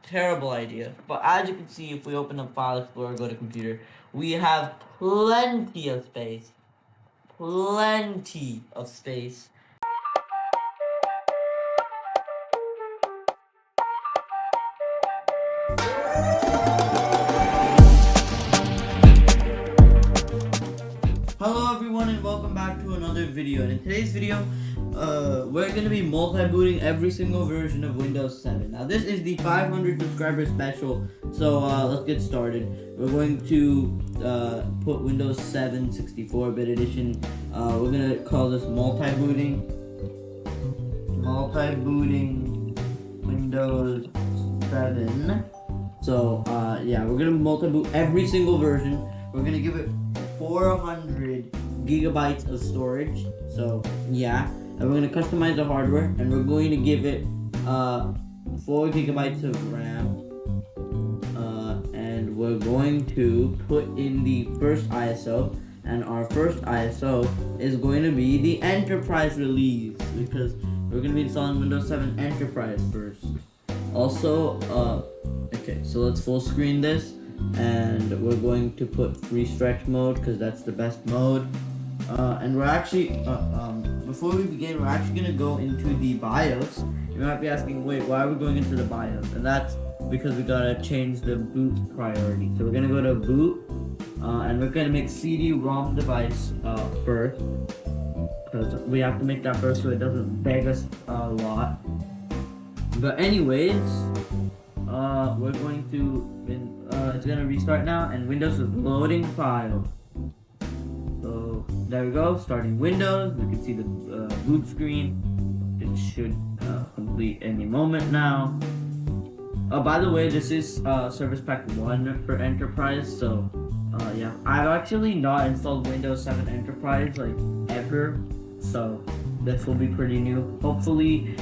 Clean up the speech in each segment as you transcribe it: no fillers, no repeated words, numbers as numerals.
terrible idea. But as you can see, if we open up File Explorer, go to Computer, we have plenty of space. Plenty of space. Hello everyone and welcome back to another video. And in today's video, we're going to be multi-booting every single version of Windows 7. Now this is the 500 subscriber special, so let's get started. We're going to put Windows 7 64-bit edition. We're going to call this multi-booting Windows 7. So yeah, we're going to multi-boot every single version. We're going to give it 400 gigabytes of storage, so yeah, and we're going to customize the hardware, and we're going to give it 4 gigabytes of RAM, and we're going to put in the first ISO, and our first ISO is going to be the Enterprise release, because we're going to be installing Windows 7 Enterprise first. Also, okay, so let's full screen this. And we're going to put free stretch mode because that's the best mode. And we're actually, before we begin, we're actually going to go into the BIOS. You might be asking, wait, why are we going into the BIOS? And that's because we got to change the boot priority. So we're going to go to boot, and we're going to make CD-ROM device first. Because we have to make that first so it doesn't beg us a lot. But anyways, we're going to, it's going to restart now, and Windows is loading files. So there we go, starting Windows. We can see the boot screen. It should complete any moment now. By the way, this is Service Pack 1 for Enterprise, so yeah. I've actually not installed Windows 7 Enterprise like ever, so this will be pretty new. Hopefully,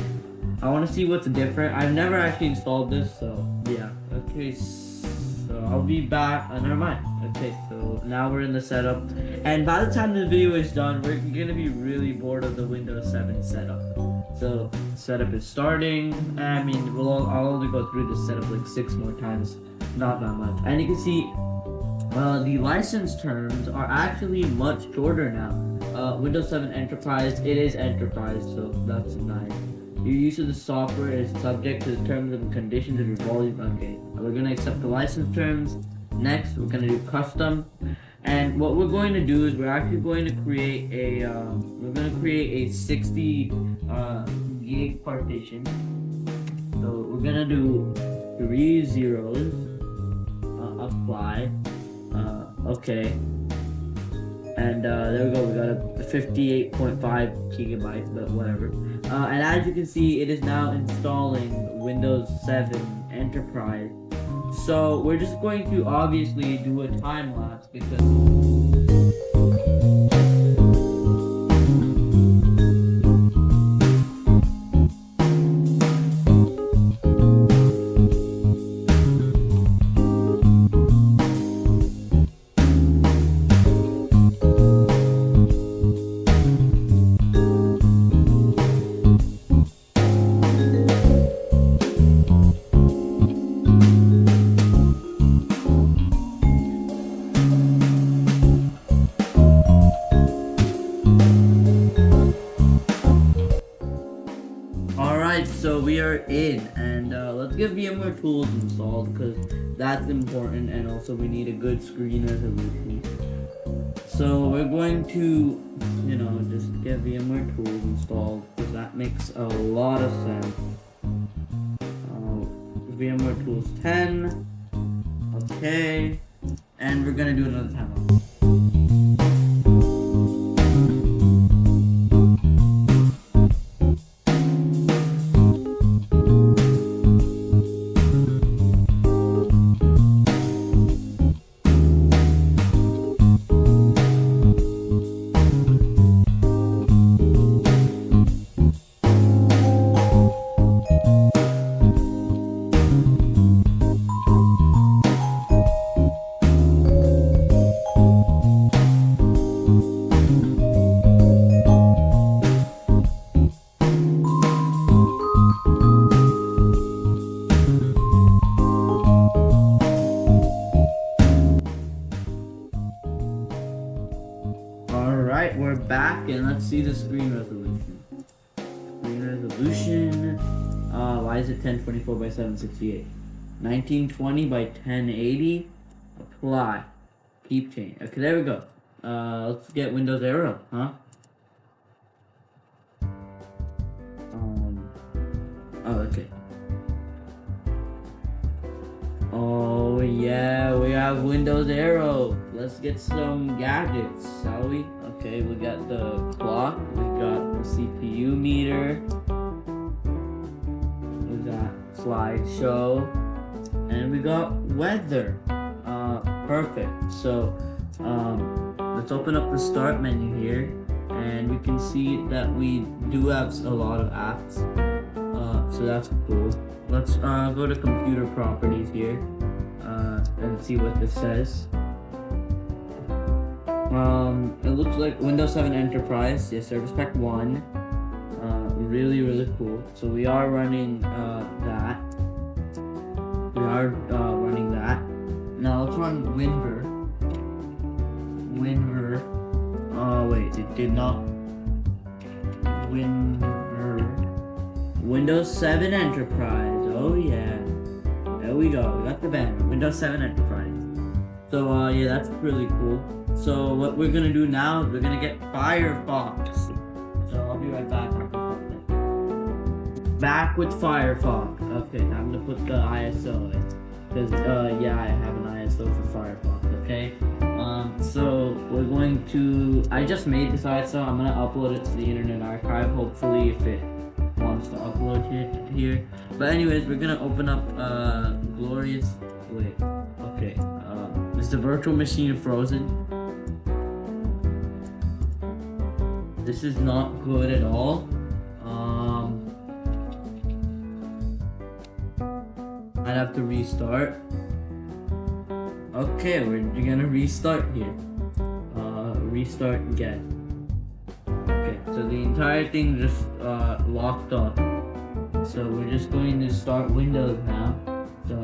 I want to see what's different. I've never actually installed this, so yeah. Okay, so I'll be back. Never mind. Okay, so now we're in the setup, and by the time this video is done, we're gonna be really bored of the Windows 7 setup. So setup is starting. I mean, I'll only go through this setup like 6 more times, not that much. And you can see the license terms are actually much shorter now. Windows 7 Enterprise, it is Enterprise, so that's nice. Your use of the software is subject to the terms and conditions of your volume. Okay, we're going to accept the license terms. Next, we're going to do custom. And what we're going to do is we're actually going to create a 60 gig partition. So we're going to do 3 zeros, apply, okay. And there we go, we got a 58.5 gigabytes, but whatever. And as you can see, it is now installing Windows 7 Enterprise. So we're just going to obviously do a time lapse because so we are in, and let's get VMware Tools installed because that's important, and also we need a good screen resolution. So we're going to, just get VMware Tools installed because that makes a lot of sense. VMware Tools 10, okay, and we're gonna do another time lapse. back and let's see the screen resolution. Why is it 1024 by 768? 1920 by 1080. Apply. Keep change. Okay, there we go. Let's get Windows Aero, huh? Oh, okay. Oh yeah, we have Windows Aero. Let's get some gadgets, shall we? Okay, we got the clock, we got the CPU meter, we got slideshow, and we got weather. Perfect. So, let's open up the start menu here, and we can see that we do have a lot of apps. So that's cool. Let's go to computer properties here and see what this says. It looks like Windows 7 Enterprise, yes, Service Pack 1. Really cool. So we are running that. Now let's run WinVer. Wait, it did not. Windows 7 Enterprise. Oh yeah. There we go. We got the banner. Windows 7 Enterprise. So yeah, that's really cool. So what we're gonna do now is we're gonna get Firefox. So I'll be right back. Back with Firefox. Okay, I'm gonna put the ISO in. Because yeah, I have an ISO for Firefox, okay? So we're going to, I just made this ISO, I'm gonna upload it to the Internet Archive, hopefully if it wants to upload it here. But anyways, we're gonna open up is the virtual machine frozen? This is not good at all. I'd have to restart. Okay, we're gonna restart here. Restart again. Okay, so the entire thing just locked up. So we're just going to start Windows now. So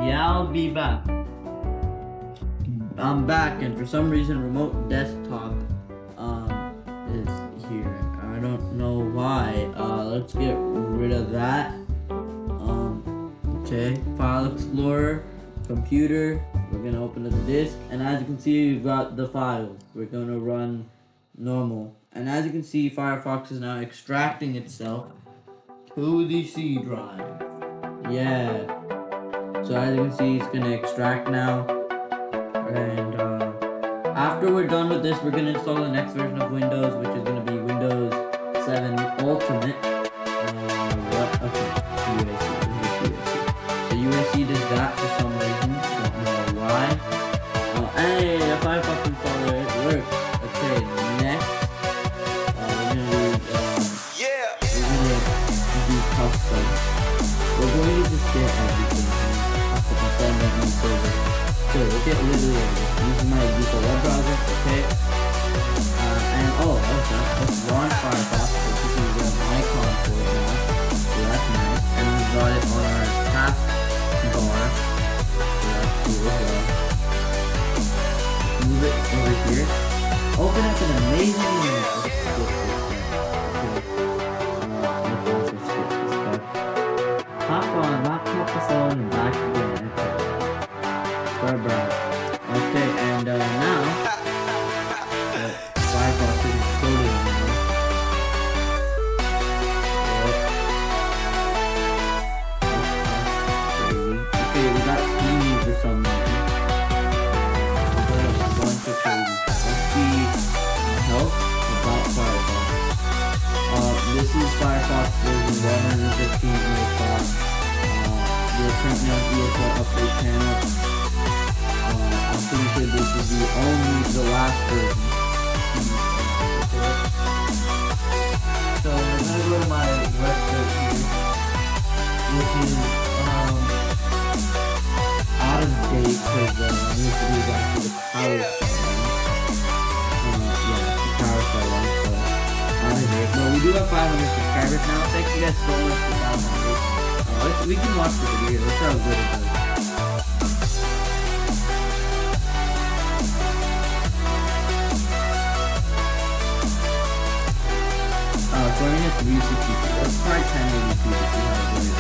yeah, I'll be back. I'm back, and for some reason remote desktop is here. I don't know why. Let's get rid of that. Okay, File Explorer, computer, we're gonna open up the disk, and as you can see, we've got the files. We're gonna run normal, and as you can see, Firefox is now extracting itself to the C drive. Yeah, so as you can see, it's gonna extract now, and after we're done with this, we're gonna install the next version of Windows, which is gonna be Windows 7 Ultimate. USC does that for some reason, don't know why. Hey, the Firefox installer, it works. Okay, next, we're gonna do custom. We're going to just get everything after send that new server. So we'll get literally using my default web browser, okay? And let's launch Firefox, which is the icon for it now. So that's nice. And we've got it on our task bar. Move it over here. Open up an amazing hop on, laptop the phone, and back again. Start browser. Okay, and now Firefox is exploding now. We got Steamy for some reason. We got a bunch of crazy. Let's see help about Firefox. This is Firefox version 115 ESL. We're currently on ESL update channel. I'm pretty sure this is the last version. So I'm gonna go to my website here, which is out of date because I need to do back to the power the PowerShell one, so out of here. But we do have 500 subscribers now. Thank you guys so much for 500. We can watch the video. Let's how good it does. 360. Let's try 1082 to see how it works.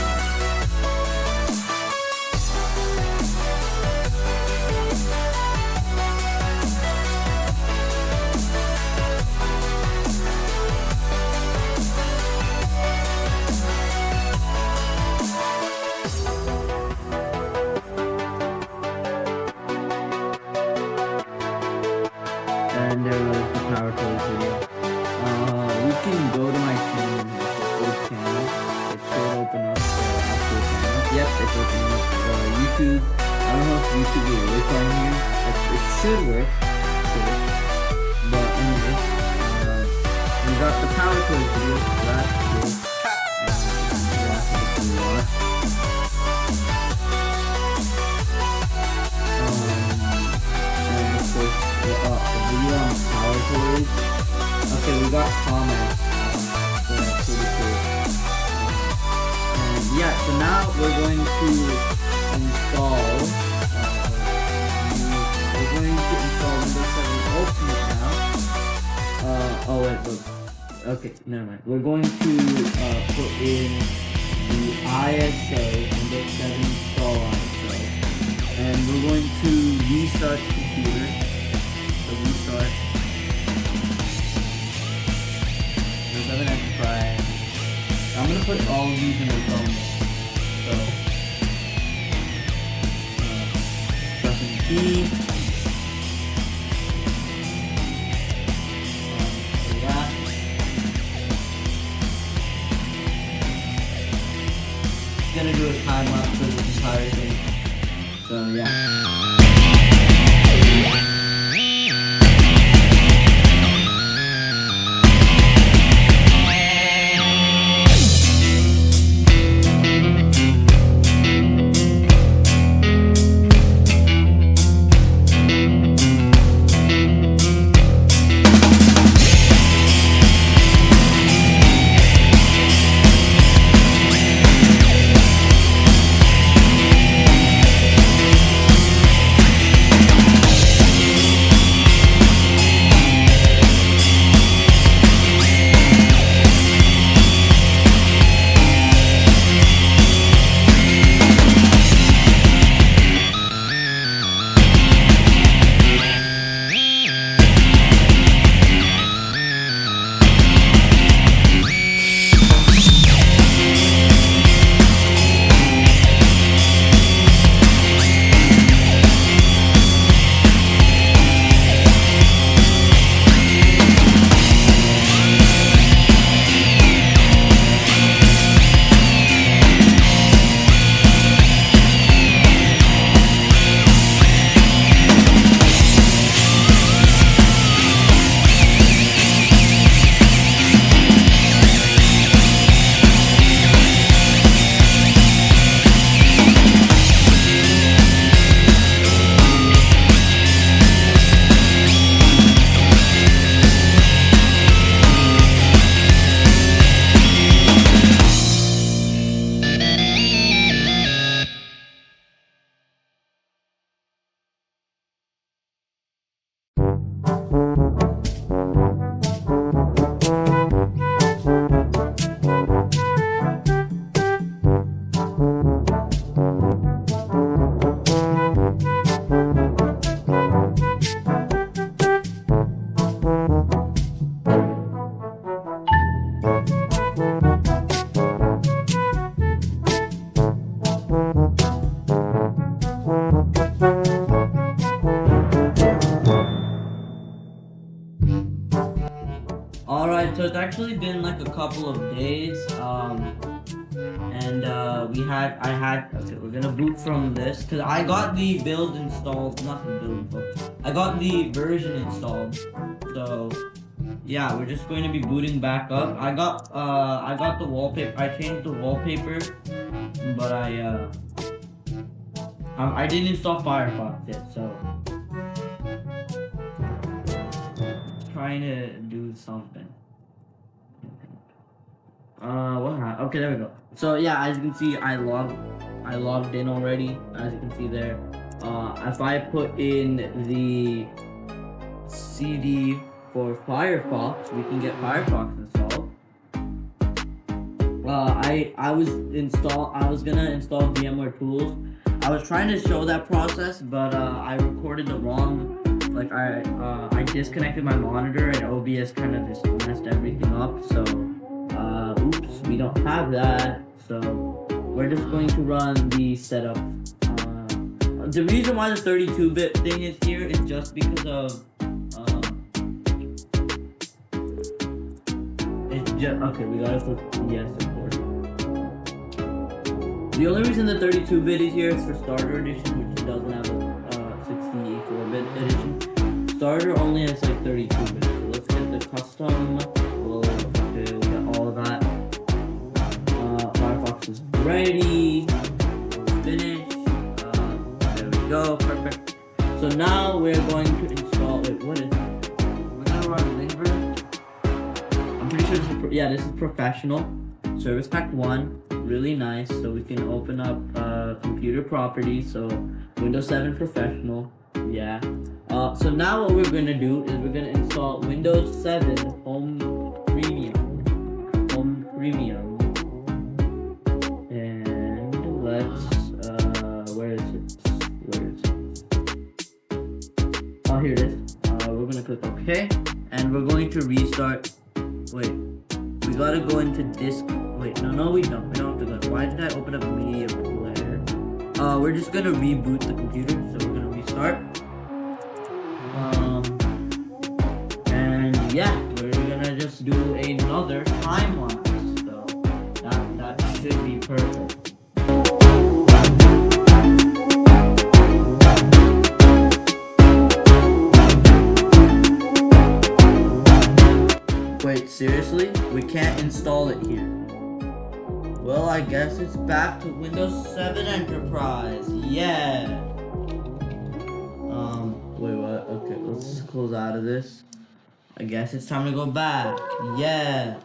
And there was the power tools video. We can go to my channel here. So go to channel. It should open up the actual channel. Yep, it's opening up YouTube. I don't know if YouTube will work on here. It should work. But anyway, we got the power tools video. So that's cool. The video on power tools. Okay, we got comments. So that's pretty cool. And yeah, so now we're going to install. We're going to install Windows 7 Ultimate now. Oh wait, look. Okay, never mind. We're going to put in the ISO, Windows 7 install ISO, and we're going to restart the computer. So restart. Windows 7 Enterprise. I'm gonna put all of these in the phone. So pressing key. Gonna do a time lapse for this entire thing. So yeah. Alright, so it's actually been like a couple of days, and okay, we're gonna boot from this, because I got the build installed, not the build, but I got the version installed, so yeah, we're just going to be booting back up. I got the wallpaper, I changed the wallpaper, but I didn't install Firefox yet, so trying to do something. What happened? Okay, there we go. So yeah, as you can see, I logged in already, as you can see there. If I put in the CD for Firefox, we can get Firefox installed. I was gonna install VMware tools. I was trying to show that process, but I recorded the wrong. Like I disconnected my monitor, and OBS kind of just messed everything up. So oops, we don't have that. So we're just going to run the setup. The reason why the 32-bit thing is here is just because of it's just okay. We gotta put yes, of course. The only reason the 32-bit is here is for Starter Edition, which doesn't have a 64-bit edition. Starter only has like 32-bit. So let's get the custom. We'll get all of that. Firefox is ready. Finish. There we go. Perfect. So now we're going to install it. What is it? We're gonna run Linger. I'm pretty sure this is this is professional. Service Pack 1. Really nice. So we can open up computer properties. So Windows 7 Professional. Yeah. So now what we're gonna do is we're gonna install Windows 7 Home Premium. And let's where is it? Oh, here it is. We're gonna click OK, and we're going to restart. Wait, we gotta go into disk. Wait, no, we don't. We don't have to go. Why did I open up Media Player? We're just gonna reboot the computer, so we're gonna restart. And yeah, we're gonna just do another time lapse. So that should be perfect. Wait, seriously? We can't install it here. Well, I guess it's back to Windows 7 Enterprise. Yeah. Wait, what? Okay, let's just close out of this. I guess it's time to go back. Yeah.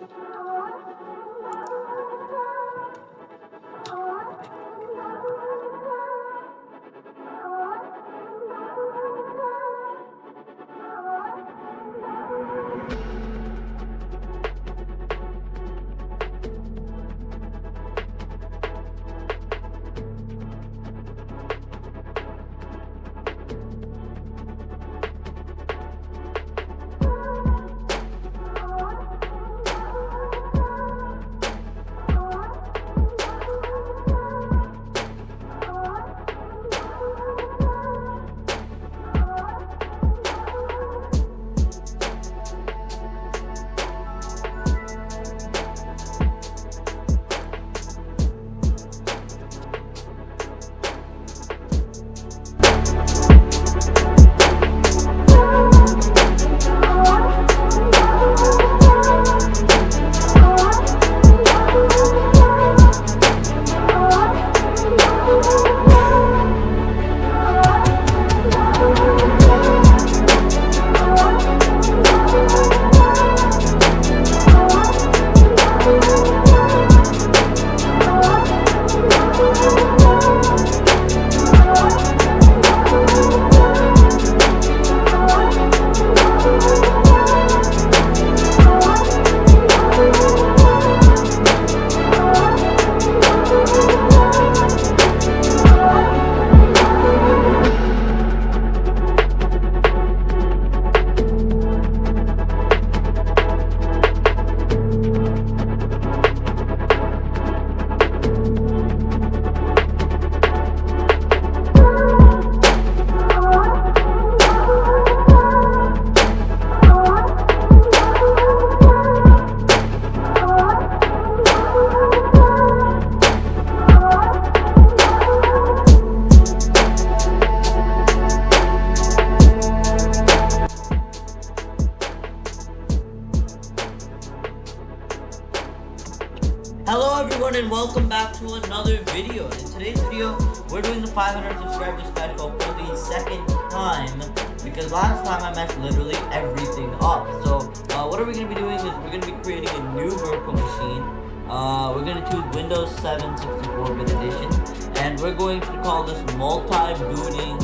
Hello everyone and welcome back to another video. In today's video, we're doing the 500 subscribers special for the second time because last time I messed literally everything up. So what are we going to be doing is we're going to be creating a new virtual machine. We're going to choose Windows 7 64-bit edition, and we're going to call this multi-booting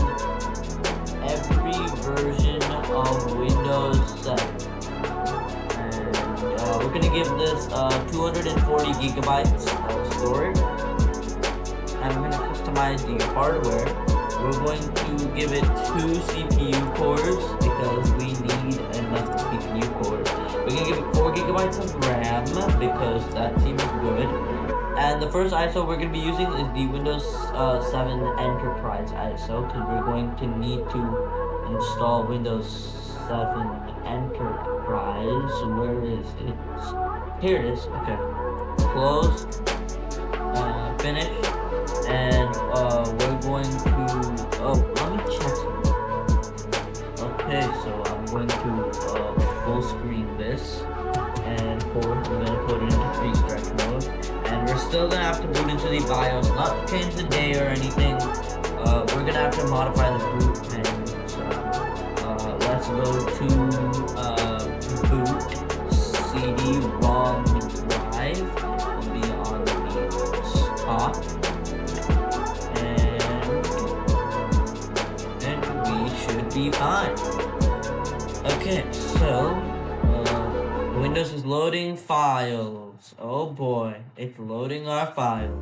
every version of Windows 7. And we're gonna give this 240 gigabytes of storage, and we're gonna customize the hardware. We're going to give it 2 CPU cores because we need enough CPU cores. We're gonna give it 4 gigabytes of RAM because that seems good. And the first ISO we're going to be using is the Windows 7 Enterprise ISO because we're going to need to install Windows 7 Enterprise. Where is it? Here it is. Okay. Close. Finish. And we're going to... Oh, let me check something. Okay, so I'm going to full screen this. And we're going to put it into free stretch mode. And we're still gonna have to boot into the BIOS, not to change the day or anything. We're gonna have to modify the boot menu. So let's go to boot CD-ROM drive. It'll be on the top, and we should be fine. Okay, so Windows is loading files. Oh boy, it's loading our file.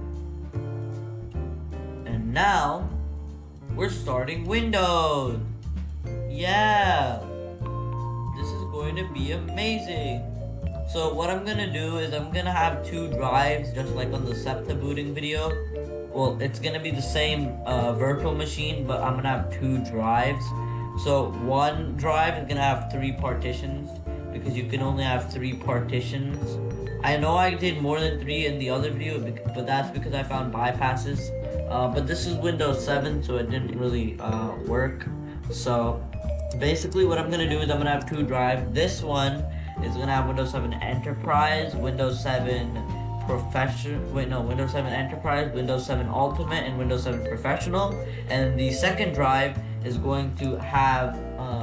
And now, we're starting Windows. Yeah, this is going to be amazing. So what I'm gonna do is I'm gonna have 2 drives, just like on the SEPTA booting video. Well, it's gonna be the same virtual machine, but I'm gonna have 2 drives. So one drive is gonna have 3 partitions, because you can only have 3 partitions. I know I did more than 3 in the other video, but that's because I found bypasses. But this is Windows 7, so it didn't really work. So basically what I'm gonna do is I'm gonna have 2 drives. This one is gonna have Windows 7 Enterprise, Windows 7 Windows 7 Enterprise, Windows 7 Ultimate, and Windows 7 Professional. And the second drive is going to have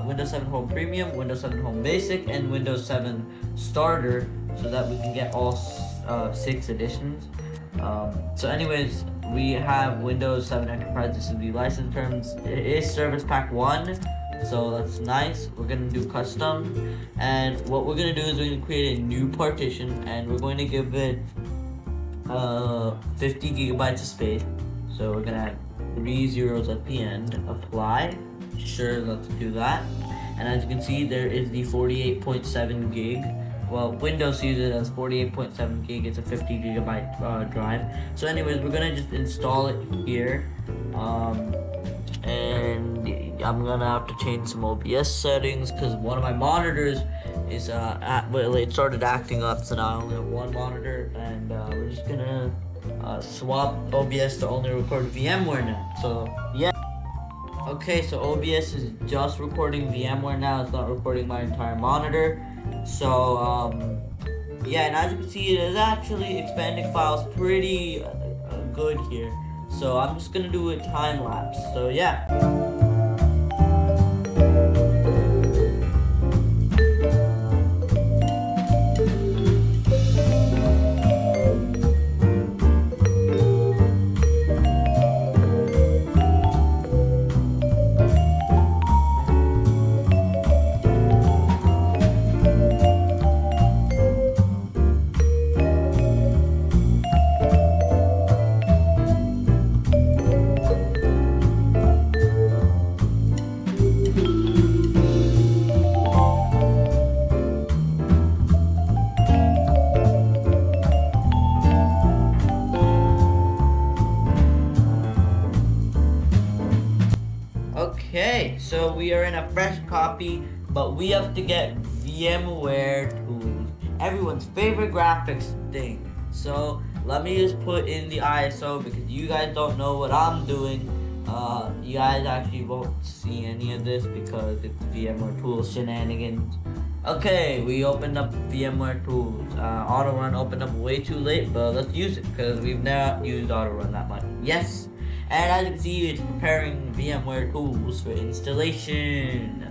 Windows 7 Home Premium, Windows 7 Home Basic, and Windows 7 Starter, so that we can get all 6 editions. So anyways, we have Windows 7 Enterprise. This is the license terms. It is Service Pack 1, so that's nice. We're going to do custom, and what we're going to do is we're going to create a new partition, and we're going to give it 50 gigabytes of space. So we're going to have 3 zeros at the end. Apply. Sure, let's do that. And as you can see, there is the 48.7 gig. Well, Windows sees it as 48.7 gig. It's a 50 gigabyte drive. So anyways, we're gonna just install it here. And I'm gonna have to change some OBS settings because one of my monitors is it started acting up, so now I only have 1 monitor, and we're just gonna swap OBS to only record VMware now. So yeah. Okay, so OBS is just recording VMware now. It's not recording my entire monitor. So yeah, and as you can see, it is actually expanding files pretty good here. So I'm just gonna do a time lapse. So yeah. Okay, so we are in a fresh copy, but we have to get VMware tools, everyone's favorite graphics thing. So let me just put in the ISO because you guys don't know what I'm doing. You guys actually won't see any of this because it's VMware tools shenanigans. Okay, we opened up VMware tools. Auto run opened up way too late, but let's use it because we've not used auto run that much. Yes. And as you can see, it's preparing VMware tools for installation.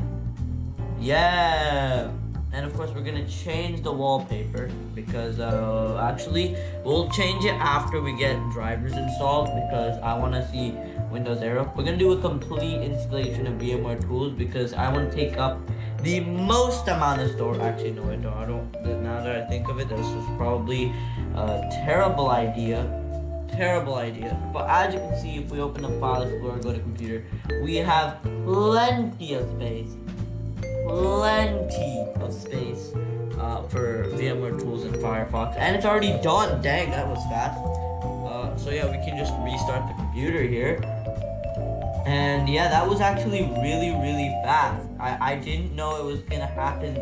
Yeah. And of course, we're gonna change the wallpaper because actually, we'll change it after we get drivers installed because I want to see Windows Arrow. We're gonna do a complete installation of VMware tools because I want to take up the most amount of storage. Actually, no, I don't. Now that I think of it, this was probably a terrible idea. Terrible idea. But as you can see, if we open up File Explorer, go to Computer, we have plenty of space. Plenty of space for VMware tools in Firefox. And it's already done. Dang, that was fast. So yeah, we can just restart the computer here. And yeah, that was actually really fast. I didn't know it was gonna happen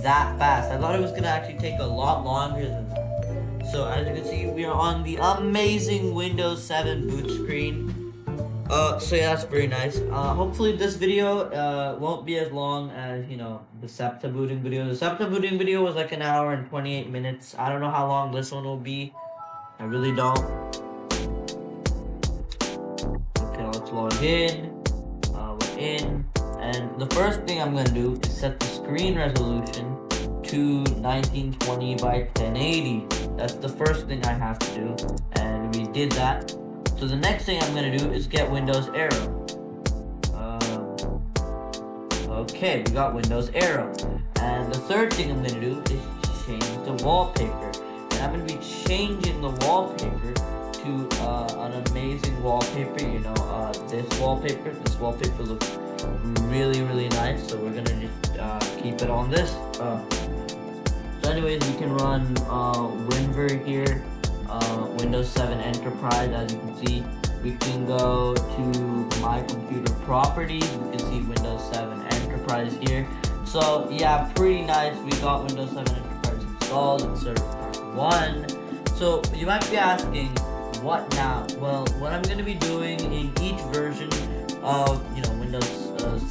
that fast. I thought it was gonna actually take a lot longer than that. So as you can see, we are on the amazing Windows 7 boot screen. So yeah, that's very nice. Hopefully this video won't be as long as, you know, the SEPTA booting video. The SEPTA booting video was like 1 hour and 28 minutes. I don't know how long this one will be. I really don't. Okay, let's log in. We're in. And the first thing I'm gonna do is set the screen resolution to 1920 by 1080. That's the first thing I have to do, and we did that. So the next thing I'm gonna do is get Windows Arrow. Okay, we got Windows Arrow. And the third thing I'm gonna do is change the wallpaper. And I'm gonna be changing the wallpaper to an amazing wallpaper. You know, this wallpaper. This wallpaper looks really nice. So we're gonna just keep it on this. So anyways, we can run WinVer here, Windows 7 Enterprise. As you can see, we can go to My Computer Properties. We can see Windows 7 Enterprise here. So yeah, pretty nice. We got Windows 7 Enterprise installed in Service Pack 1. So you might be asking, what now? Well, what I'm going to be doing in each version of, you know, Windows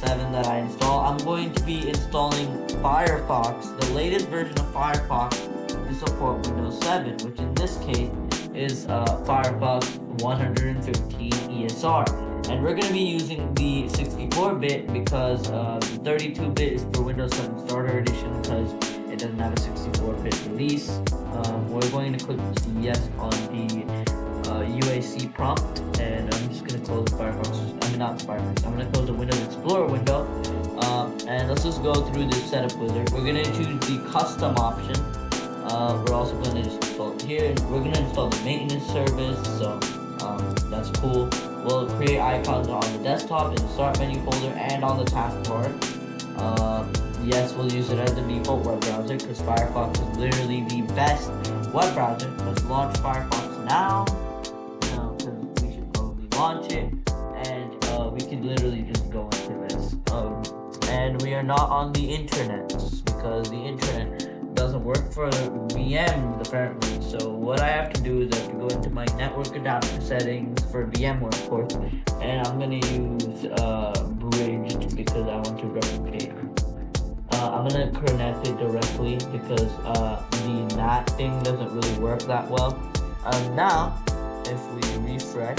7 that I install, I'm going to be installing Firefox, the latest version of Firefox to support Windows 7, which in this case is Firefox 115 ESR. And we're going to be using the 64-bit because the 32-bit is for Windows 7 Starter Edition because it doesn't have a 64-bit release. We're going to click yes on the UAC prompt, and I'm just going to close Firefox. I mean, not Firefox. I'm going to close the Windows Explorer window. And let's just go through this setup wizard. We're going to choose the custom option. We're also going to just install it here. We're going to install the maintenance service, so that's cool. We'll create icons on the desktop, in the start menu folder, and on the taskbar. Yes, we'll use it as the default web browser because Firefox is literally the best web browser. Let's launch Firefox now. Because we should probably launch it, and we can literally just go into this. And we are not on the internet because the internet doesn't work for VMs apparently. So what I have to do is I have to go into my network adapter settings for VMware, of course, and I'm gonna use bridged because I want to replicate. I'm gonna connect it directly because the NAT thing doesn't really work that well. Now, if we refresh,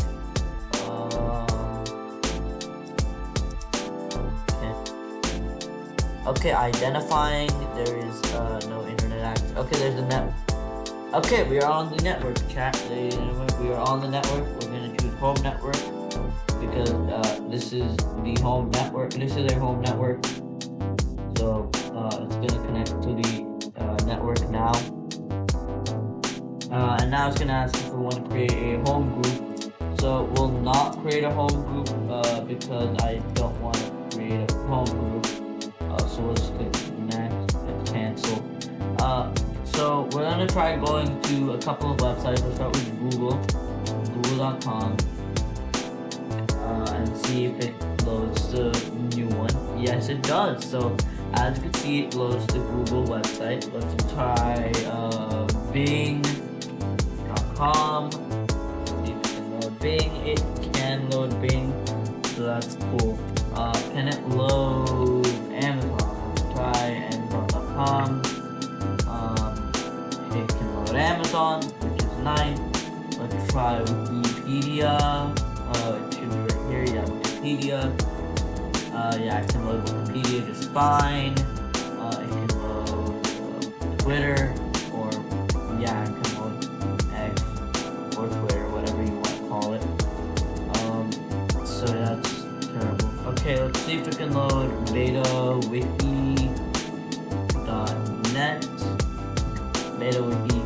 okay, identifying, there is no internet access. Okay, there's a network. Okay, we are on the network, chat. We are on the network. We're gonna choose home network because this is the home network. This is their home network. So it's gonna connect to the network now. And now it's gonna ask if we want to create a home group. So we'll not create a home group because I don't want to create a home group. So we'll just click next and cancel. So we're gonna try going to a couple of websites. We'll start with google.com, and see if it loads the new one. Yes, it does. So as you can see, it loads the Google website. Let's try bing.com. See if it can load Bing. It can load Bing, so that's cool. Can it load Amazon? Let's try Amazon.com. It can load Amazon, which is nice. Let's try Wikipedia. It should be right here. Yeah, Wikipedia. Yeah, I can load Wikipedia just fine. It can load Twitter, or yeah, I can load X or Twitter, whatever you want to call it. So that's terrible. Okay, let's see if we can load betawiki.net. Betawiki.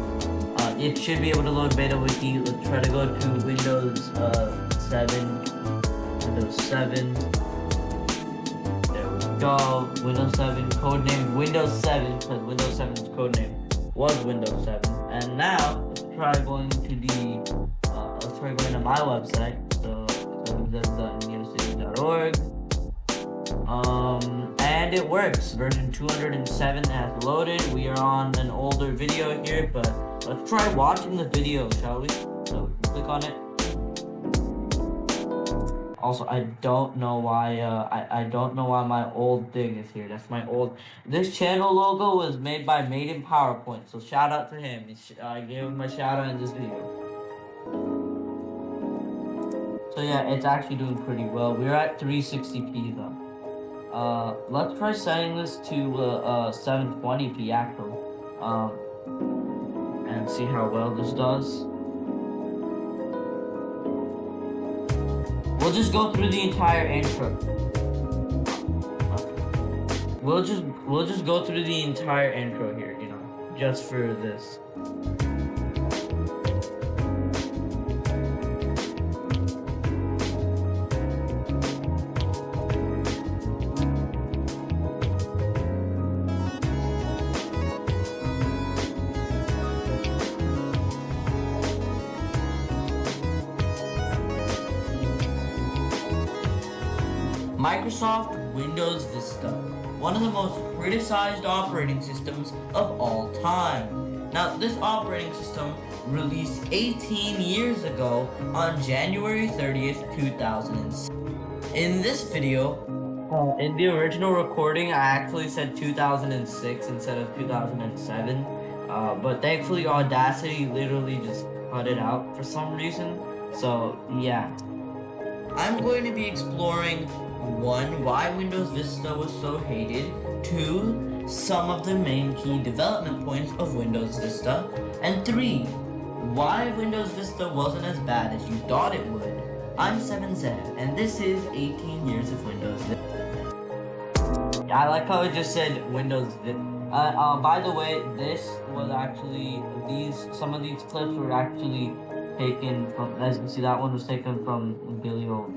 It should be able to load betawiki. Let's try to go to Windows 7. Windows 7. There we go. Windows 7. Codename Windows 7 because Windows 7's codename was Windows 7. And now let's try going to my website. So www.neocity.org. And it works. Version 207 has loaded. We are on an older video here, but let's try watching the video, shall we? So click on it. Also, I don't know why I don't know why my old thing is here. That's my old. This channel logo was made by Made in PowerPoint. So shout out to him. I gave him a shout out in this video. So yeah, it's actually doing pretty well. We're at 360p though. Let's try setting this to 720p actually. And see how well this does. We'll just go through the entire intro. We'll just go through the entire intro here, you know, just for this. Microsoft Windows Vista, one of the most criticized operating systems of all time. Now, this operating system released 18 years ago on January 30th, 2006. In this video, in the original recording, I actually said 2006 instead of 2007, but thankfully Audacity literally just cut it out for some reason. So, yeah. I'm going to be exploring 1. Why Windows Vista was so hated. 2. Some of the main key development points of Windows Vista. And 3. Why Windows Vista wasn't as bad as you thought it would. I'm 7Z, and this is 18 years of Windows Vista. I like how it just said Windows Vista. By the way, this was actually, some of these clips were actually taken from, as you can see, that one was taken from Bilio,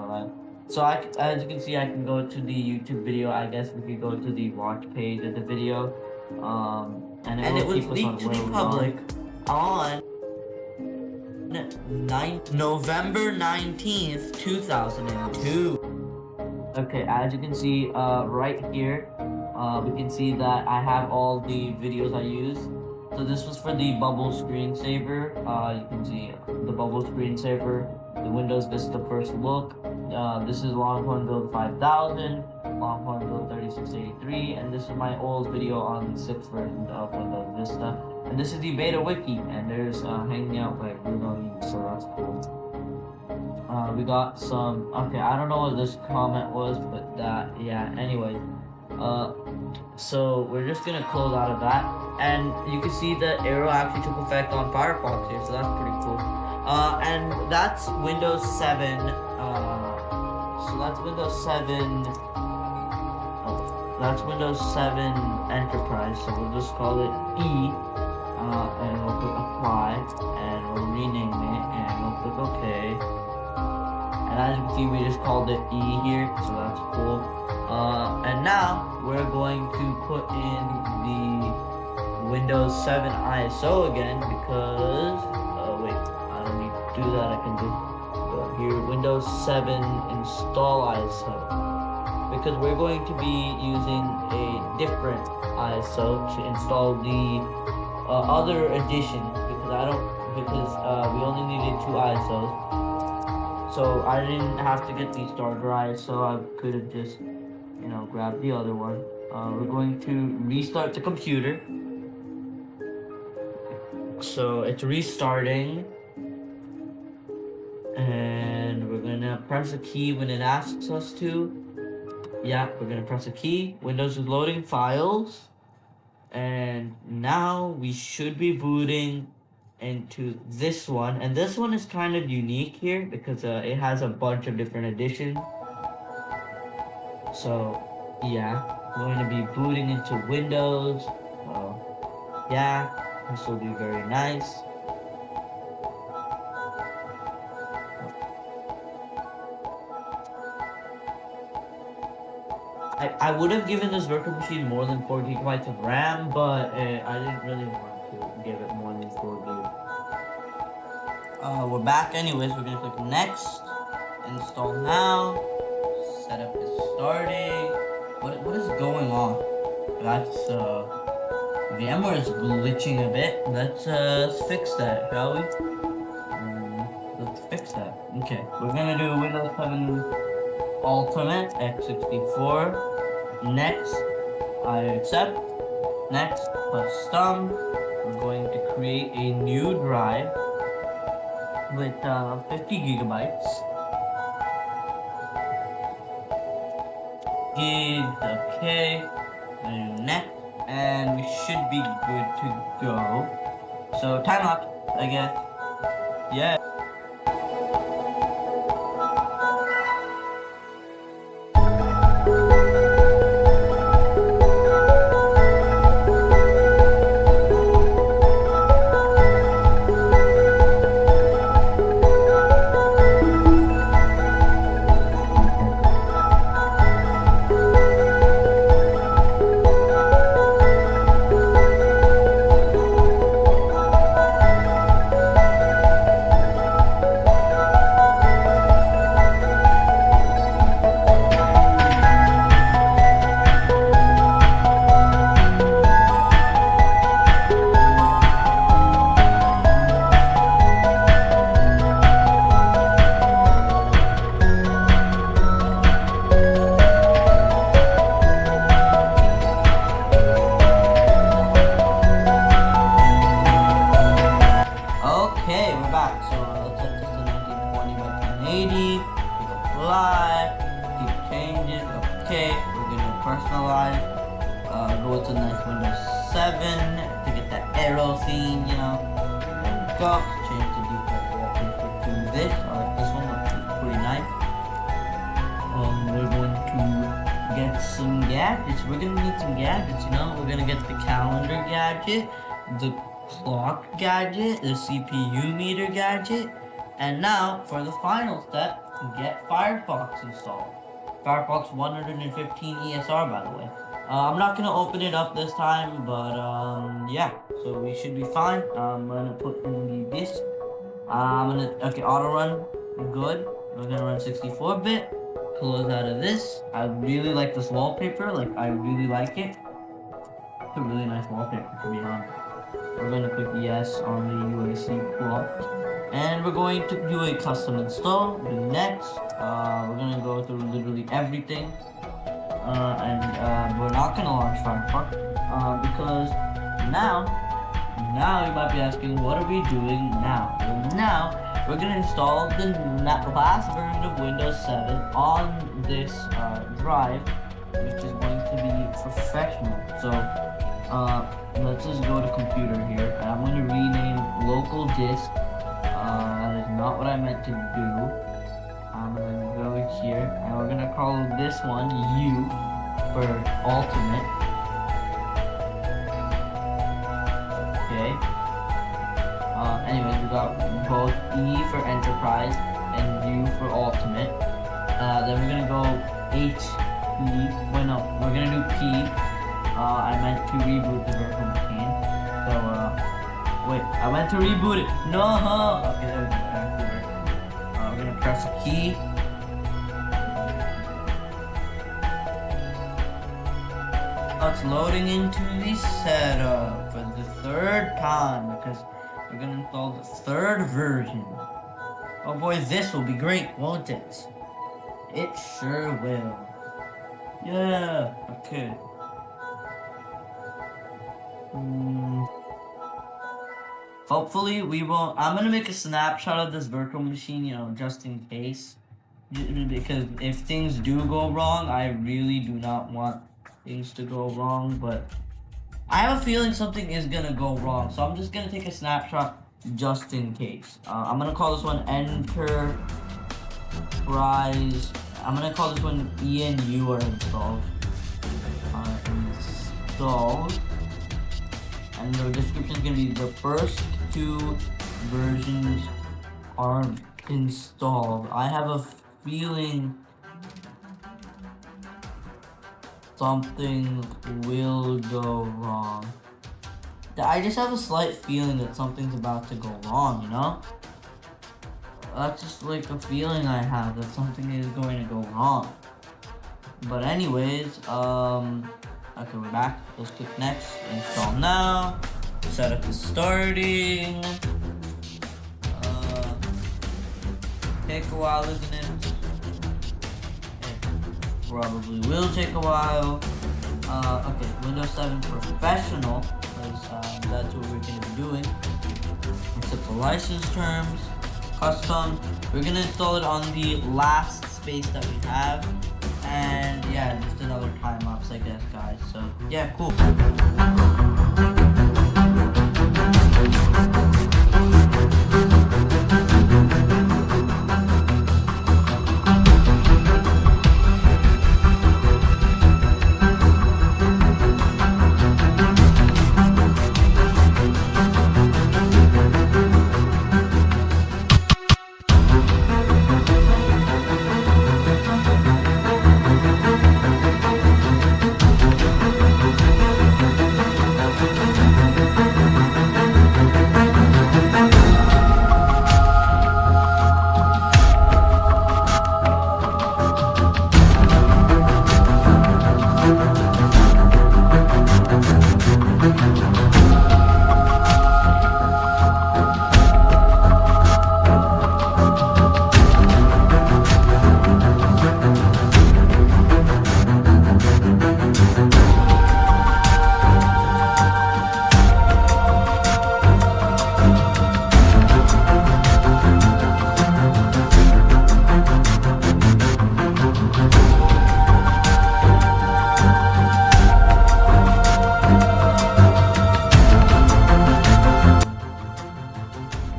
right? So as you can see, I can go to the YouTube video. I guess we could go to the watch page of the video, and it was leaked to the public on November 19th, 2002. Okay, as you can see, right here, we can see that I have all the videos I use. So this was for the bubble screensaver. You can see the bubble screensaver, the Windows Vista first look. This is Longhorn Build 5000, Longhorn Build 3683, and this is my old video on the 6th version of Windows Vista. And this is the beta wiki, and there's hanging out by Bruno, so that's cool. We got some, okay, I don't know what this comment was, but that, yeah, anyway. So we're just gonna close out of that, and you can see the arrow actually took effect on Firefox here, so that's pretty cool. And that's Windows 7, so that's Windows 7, that's Windows 7 Enterprise, so we'll just call it E, and we'll click Apply, and we'll rename it, and we'll click OK. And as you can see, we just called it E here, so that's cool. And now, we're going to put in the Windows 7 ISO again, because, wait, I don't need to do that, I can just go here, Windows 7 install ISO, because we're going to be using a different ISO to install the other edition, because we only needed 2 ISOs, so I didn't have to get the starter ISO, I could have just, you know, grab the other one. We're going to restart the computer. So it's restarting. And we're gonna press a key when it asks us to. Yeah, we're gonna press a key. Windows is loading files. And now we should be booting into this one. And this one is kind of unique here because it has a bunch of different editions. So yeah, we're going to be booting into Windows. So yeah, this will be very nice. I would have given this virtual machine more than 4 gigabytes of RAM, but I didn't really want to give it more than 4 gigabytes. We're back anyways. We're gonna click next, install now. Setup is starting. What is going on? That's VMware is glitching a bit. Let's fix that, shall we? Let's fix that. Okay, we're gonna do Windows 7 Ultimate x64. Next, I accept. Next, plus thumb. We're going to create a new drive with 50 gigabytes. Gigs, okay. Next, and we should be good to go. So time lapse, I guess. Yeah. Okay, we're back. So let's set this to 1920 by 1080. Click apply. Keep changes. Okay, we're gonna personalize. Go to nice Windows 7 to get that arrow scene, you know. There we go. Change the default wallpaper to this. I like this one. It's pretty nice. We're going to get some gadgets. We're gonna need some gadgets, you know. We're gonna get the calendar gadget, the clock gadget, the CPU meter gadget, and now for the final step, get Firefox installed. Firefox 115 ESR, by the way. I'm not gonna open it up this time, but yeah, so we should be fine. I'm gonna put in the disk. Okay, auto run, good. We're gonna run 64-bit. Close out of this. I really like this wallpaper. Like, I really like it. It's a really nice wallpaper, to be honest. We're going to click yes on the UAC plot, and we're going to do a custom install. Do next. We're going to go through literally everything, and we're not going to launch Firefox because now you might be asking, what are we doing now? Well, now we're going to install the last version of Windows 7 on this drive, which is going to be professional. So let's just go to computer here, and I'm going to rename local disk. That is not what I meant to do. I'm going to go here, and we're going to call this one U for Ultimate. Okay. Anyways, we got both E for Enterprise and U for Ultimate. Then we're going to go H, P. Wait, no, we're going to do P. I meant to reboot the virtual machine. So, wait, I went to reboot it. No! Okay, there we go. We're gonna press a key. Now it's loading into the setup for the third time because we're gonna install the third version. Oh boy, this will be great, won't it? It sure will. Yeah, okay. Hopefully we won't. I'm gonna make a snapshot of this virtual machine, you know, just in case, because if things do go wrong, I really do not want things to go wrong, but I have a feeling something is gonna go wrong, so I'm just gonna take a snapshot just in case. I'm gonna call this one Enterprise I'm gonna call this one E and U are installed. Installed. And the description is gonna be the first 2 versions are installed. I have a feeling something will go wrong. I just have a slight feeling that something's about to go wrong, you know? That's just like a feeling I have that something is going to go wrong. But anyways, okay, we're back. Let's click next, install now. Setup is starting. Take a while, isn't it? It probably will take a while. Okay, Windows 7 Professional, because that's what we're going to be doing. Accept the license terms, custom. We're going to install it on the last space that we have. And yeah, just another time lapse, I guess, guys. So yeah, cool.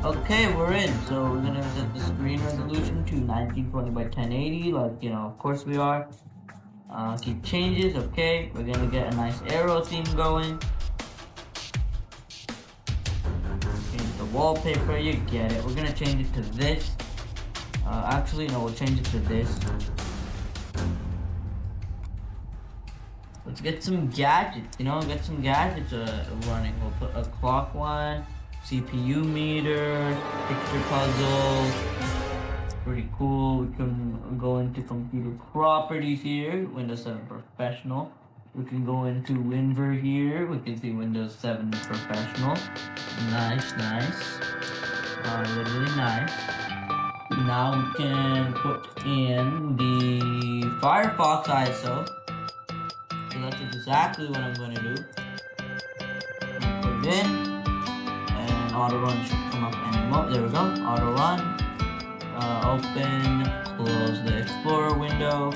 Okay, we're in. So we're gonna set the screen resolution to 1920 by 1080, like, you know, of course we are. Keep changes, okay. We're gonna get a nice arrow theme going. Change the wallpaper, you get it. We're gonna change it to this. Actually, no, we'll change it to this. Let's get some gadgets, you know, get some gadgets running. We'll put a clock one. CPU meter, picture puzzle, pretty cool. We can go into computer properties here, Windows 7 Professional. We can go into WinVer here, we can see Windows 7 Professional. Nice, nice. Really nice. Now we can put in the Firefox ISO. So that's exactly what I'm going to do. Put it in. Auto run should come up any moment. There we go. Auto run. Open. Close the Explorer window.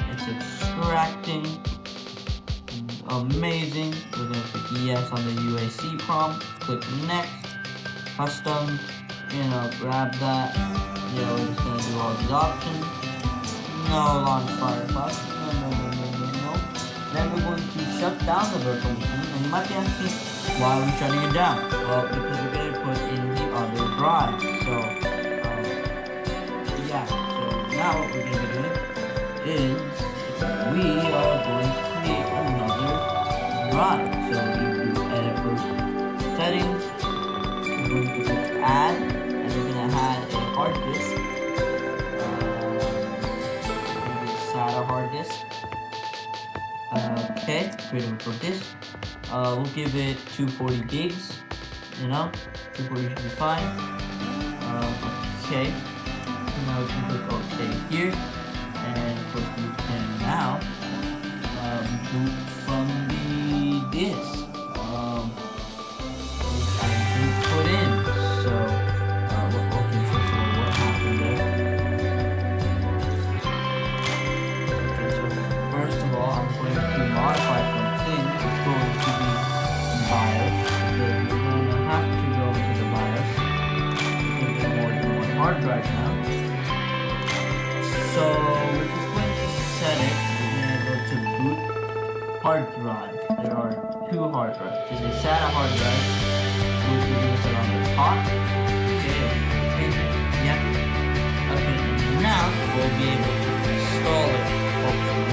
It's extracting. Amazing. We're gonna click yes on the UAC prompt. Click next. Custom. You know, grab that. Yeah, we're just gonna do all these options. No launch Firefox. No. Then we're going to shut down the virtual machine. And you might be asking, why are we shutting it down? Well, because we're going to put in the other drive. So, yeah. So now what we're going to be doing is we are going to create another drive. So you do edit for settings. We're going to click add, and we're going to add a hard disk. Add a hard disk. Okay, create a for disk. We'll give it 240 gigs, you know, 240 should be fine. Okay, now we can click OK here, and of course we can now boot from the disk, which I can put in. So, okay, so what happened there? Okay, so first of all, I'm going to modify something. It's going to be BIOS. We're going to have to go to the BIOS. We're going to get more than one hard drive now. So we're just going hard drive. There are 2 hard drives. There's a SATA hard drive, which we're going to set on the top. Okay, yep. Okay, now we'll be able to install it, hopefully.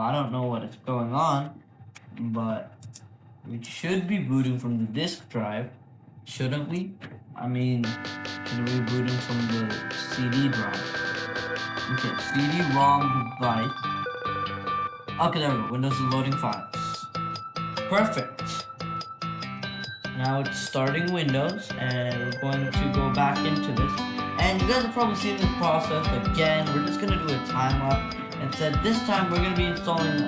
I don't know what is going on, but we should be booting from the disk drive, shouldn't we? I mean, should we be booting from the CD drive? Okay, CD-ROM device. Okay, there we go. Windows is loading files. Perfect. Now it's starting Windows, and we're going to go back into this. And you guys have probably seen this process again. We're just gonna do a time lapse. Instead, this time we're gonna be installing,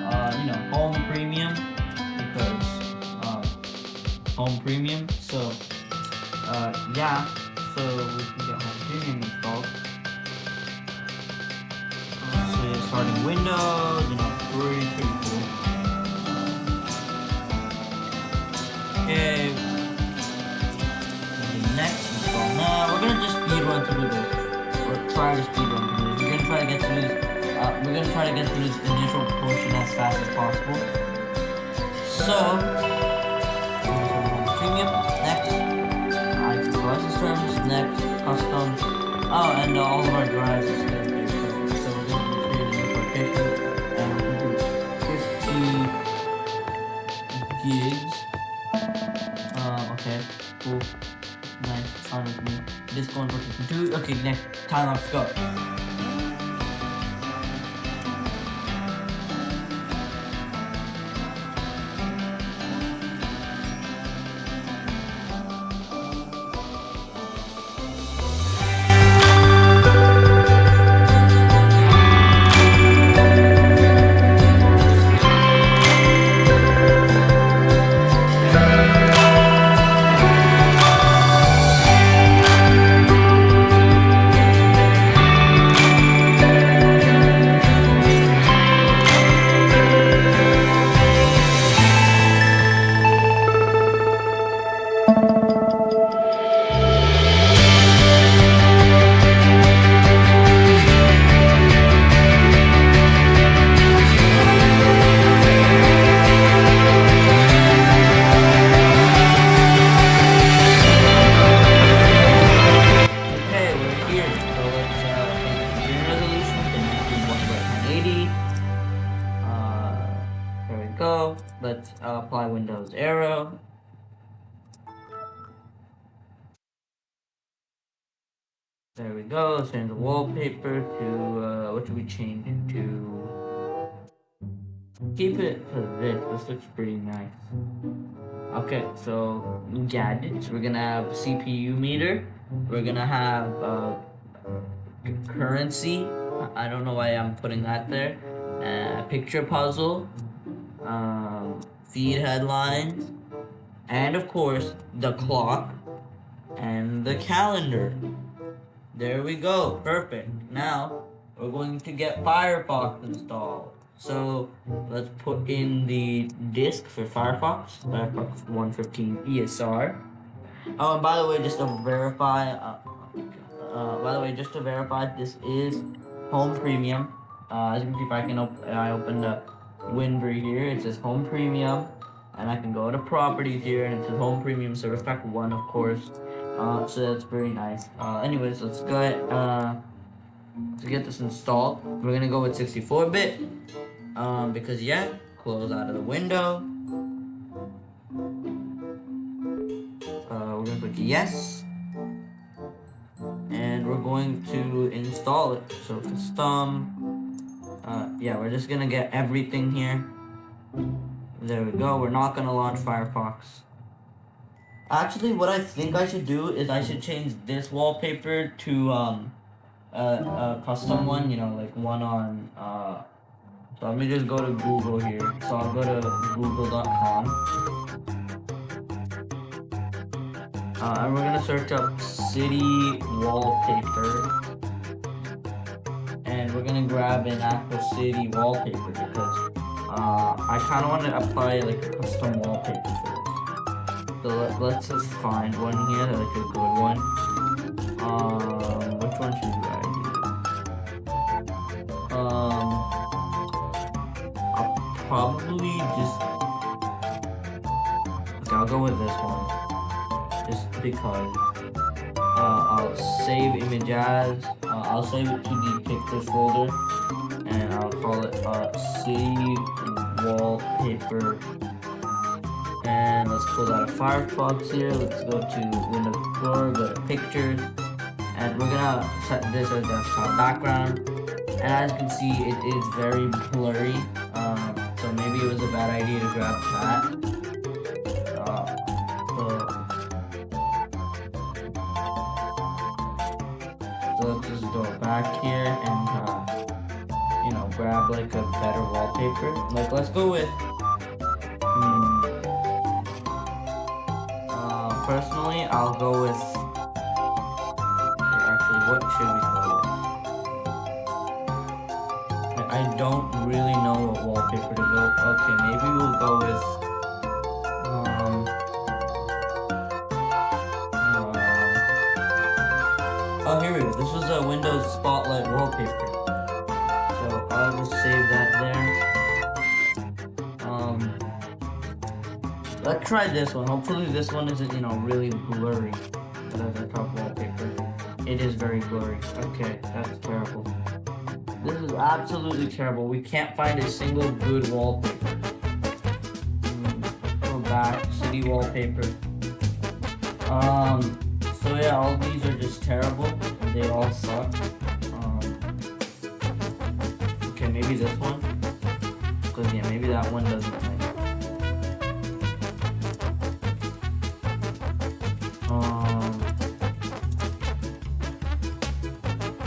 Home Premium, because Home Premium. So, yeah. So we can get Home Premium installed. So you're starting Windows, pretty cool. Okay. Next install. Now we're gonna just speed run through this, or try to speed run through this. We're gonna try to get through this. We're gonna try to get through this initial portion as fast as possible. So, premium next. Devices terms next. Custom. Oh, and all of our drives are still there. So we're gonna create a new partition, and we'll do 50 gigs. Okay, cool. Nice, fine with me. This one partition 2. Okay, next time lapse go. Let's apply Windows Arrow. There we go. Change the wallpaper to what should we change it to? Keep it to this. This looks pretty nice. Okay, so gadgets. We're gonna have CPU meter. We're gonna have currency. I don't know why I'm putting that there. Picture puzzle. Feed headlines, and of course the clock and the calendar. There we go. Perfect. Now we're going to get Firefox installed. So let's put in the disk for Firefox 115 ESR. Oh, and by the way, just to verify, this is Home Premium. As you can see, if I open the WinBree here, it says Home Premium, and I can go to Properties here, and it says Home Premium Service Pack 1, of course. So that's very nice. Anyways, let's go ahead to get this installed. We're gonna go with 64-bit, because yeah, close out of the window. We're gonna click yes, and we're going to install it. So custom. Yeah, we're just gonna get everything here. There we go. We're not gonna launch Firefox. Actually, what I think I should do is I should change this wallpaper to a custom one, like one on so let me just go to Google here. So I'll go to google.com, and we're gonna search up city wallpaper. And we're gonna grab an Apple City wallpaper because I kind of want to apply like a custom wallpaper for this. So let's just find one here, like a good one. Which one should I use? I'll probably just. Okay, I'll go with this one, just because. I'll save image as. I'll save it to the pictures folder, and I'll call it save wallpaper. And let's close out of Firefox here. Let's go to Windows Explorer, go to Pictures, and we're gonna set this as desktop background. And as you can see, it is very blurry. So maybe it was a bad idea to grab that. So let's just go back here and grab like a better wallpaper. Like let's go with. Personally, I'll go with. Actually, what should we go with? I don't really know what wallpaper to go. Okay, maybe we'll go with. Oh, here we go. This was a Windows Spotlight wallpaper. So I'll just save that there. Let's try this one. Hopefully this one isn't, really blurry. That's our top wallpaper. It is very blurry. Okay, that's terrible. This is absolutely terrible. We can't find a single good wallpaper. Go back, city wallpaper. So yeah, all these are just terrible. They all suck. Okay, maybe this one. Because yeah, maybe that one doesn't like.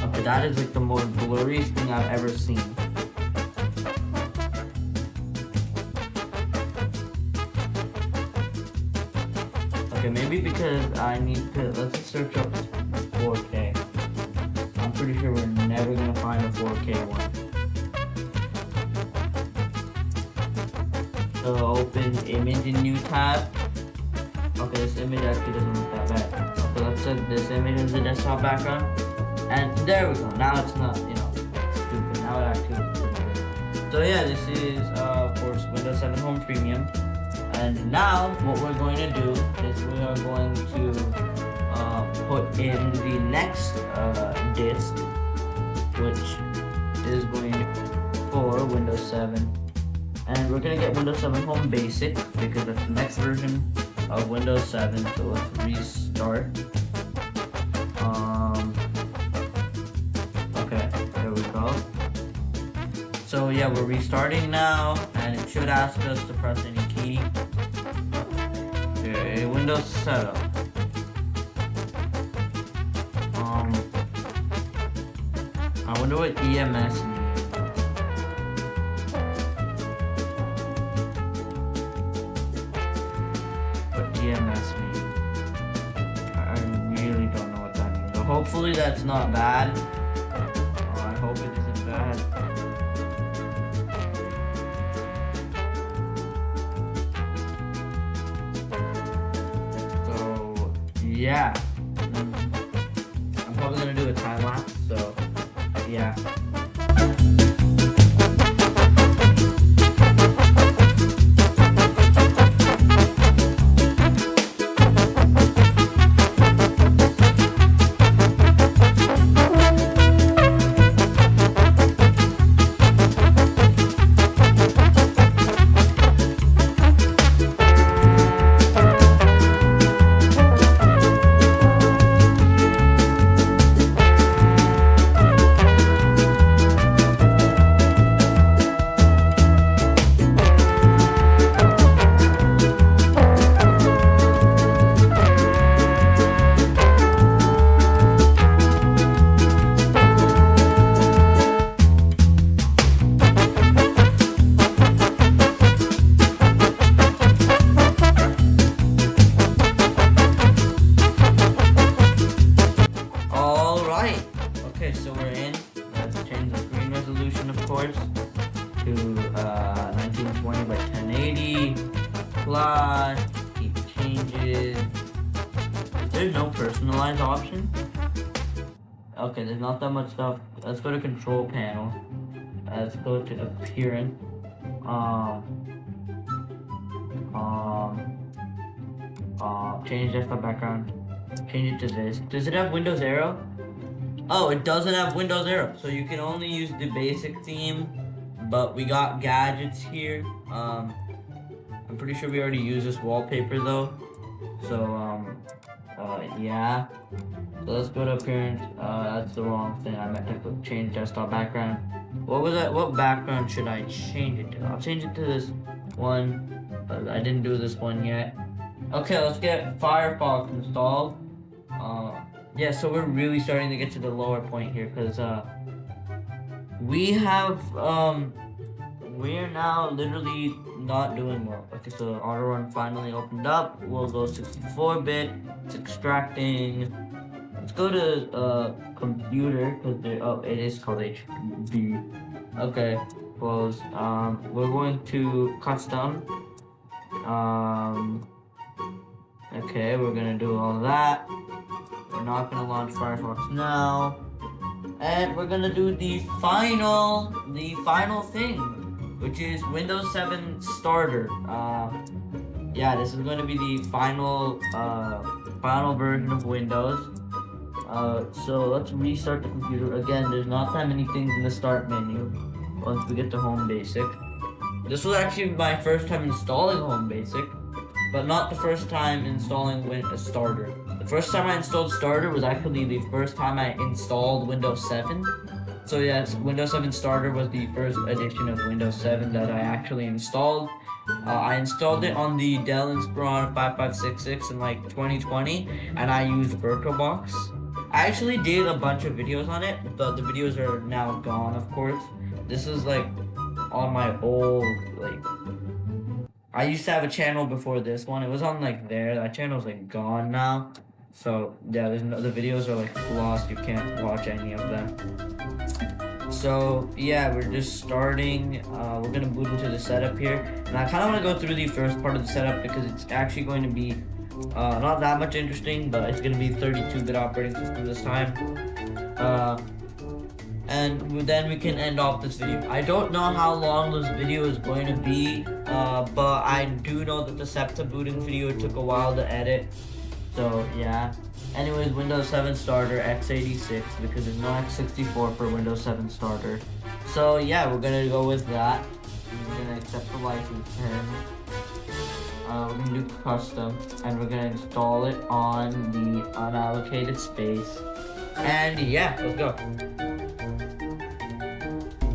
Okay, that is like the most blurriest thing I've ever seen. Okay, maybe because I need to, let's search up 4K. I'm pretty sure we're never gonna find a 4K one. So open image in new tab. Okay, this image actually doesn't look that bad. Okay, let's set this image as the desktop background. And there we go. Now it's not, stupid. Now it actually looks pretty good. So yeah, this is, of course, Windows 7 Home Premium. And now, what we're going to do is we are going to put in the next disk, which is going for Windows 7. And we're going to get Windows 7 Home Basic, because that's the next version of Windows 7. So let's restart. Okay, there we go. So yeah, we're restarting now, and it should ask us to press any key. Okay, Windows setup. I wonder what EMS means. What EMS means? I really don't know what that means. But hopefully that's not bad. I hope it isn't bad. Yeah, I'm probably gonna do a time lapse, so yeah. Okay, so we're in. Let's change the screen resolution, of course, to 1920 1920 by 1080. Apply. Keep changes. There's no personalize option. Okay, there's not that much stuff. Let's go to control panel. Let's go to appearance. Change desktop background. Change it to this. Does it have Windows Arrow? Oh, it doesn't have Windows Arrow. So you can only use the basic theme, but we got gadgets here. I'm pretty sure we already used this wallpaper though. So, yeah. So let's go to appearance. That's the wrong thing. I meant to change desktop background. What was that? What background should I change it to? I'll change it to this one, but I didn't do this one yet. Okay, let's get Firefox installed. Yeah, so we're really starting to get to the lower point here, because we're now literally not doing well. Okay, so auto run finally opened up. We'll go 64-bit. It's extracting. Let's go to computer, because it is called HB. Okay, close. We're going to custom. Okay, we're gonna do all that. We're not gonna launch Firefox now, and we're gonna do the final thing, which is Windows 7 Starter. Yeah, this is going to be the final version of Windows. So let's restart the computer again. There's not that many things in the start menu once we get to Home Basic. This was actually my first time installing Home Basic, but not the first time installing Starter. The first time I installed Starter was actually the first time I installed Windows 7. So yes, Windows 7 Starter was the first edition of Windows 7 that I actually installed. I installed it on the Dell Inspiron 5566 in like 2020, and I used VirtualBox. I actually did a bunch of videos on it, but the videos are now gone, of course. This is like on my old, like, I used to have a channel before this one. It was on like there. That channel's like gone now. So yeah, the videos are like lost. You can't watch any of them. So yeah, we're just starting. We're gonna boot into the setup here, and I kind of want to go through the first part of the setup because it's actually going to be not that much interesting, but it's gonna be 32-bit operating system this time. And then we can end off this video. I don't know how long this video is going to be, but I do know that the SEPTA booting video took a while to edit. So yeah. Anyways, Windows 7 Starter x86, because there's no x64 for Windows 7 Starter. So yeah, we're gonna go with that. We're gonna accept the license terms. We're gonna do custom, and we're gonna install it on the unallocated space. And yeah, let's go.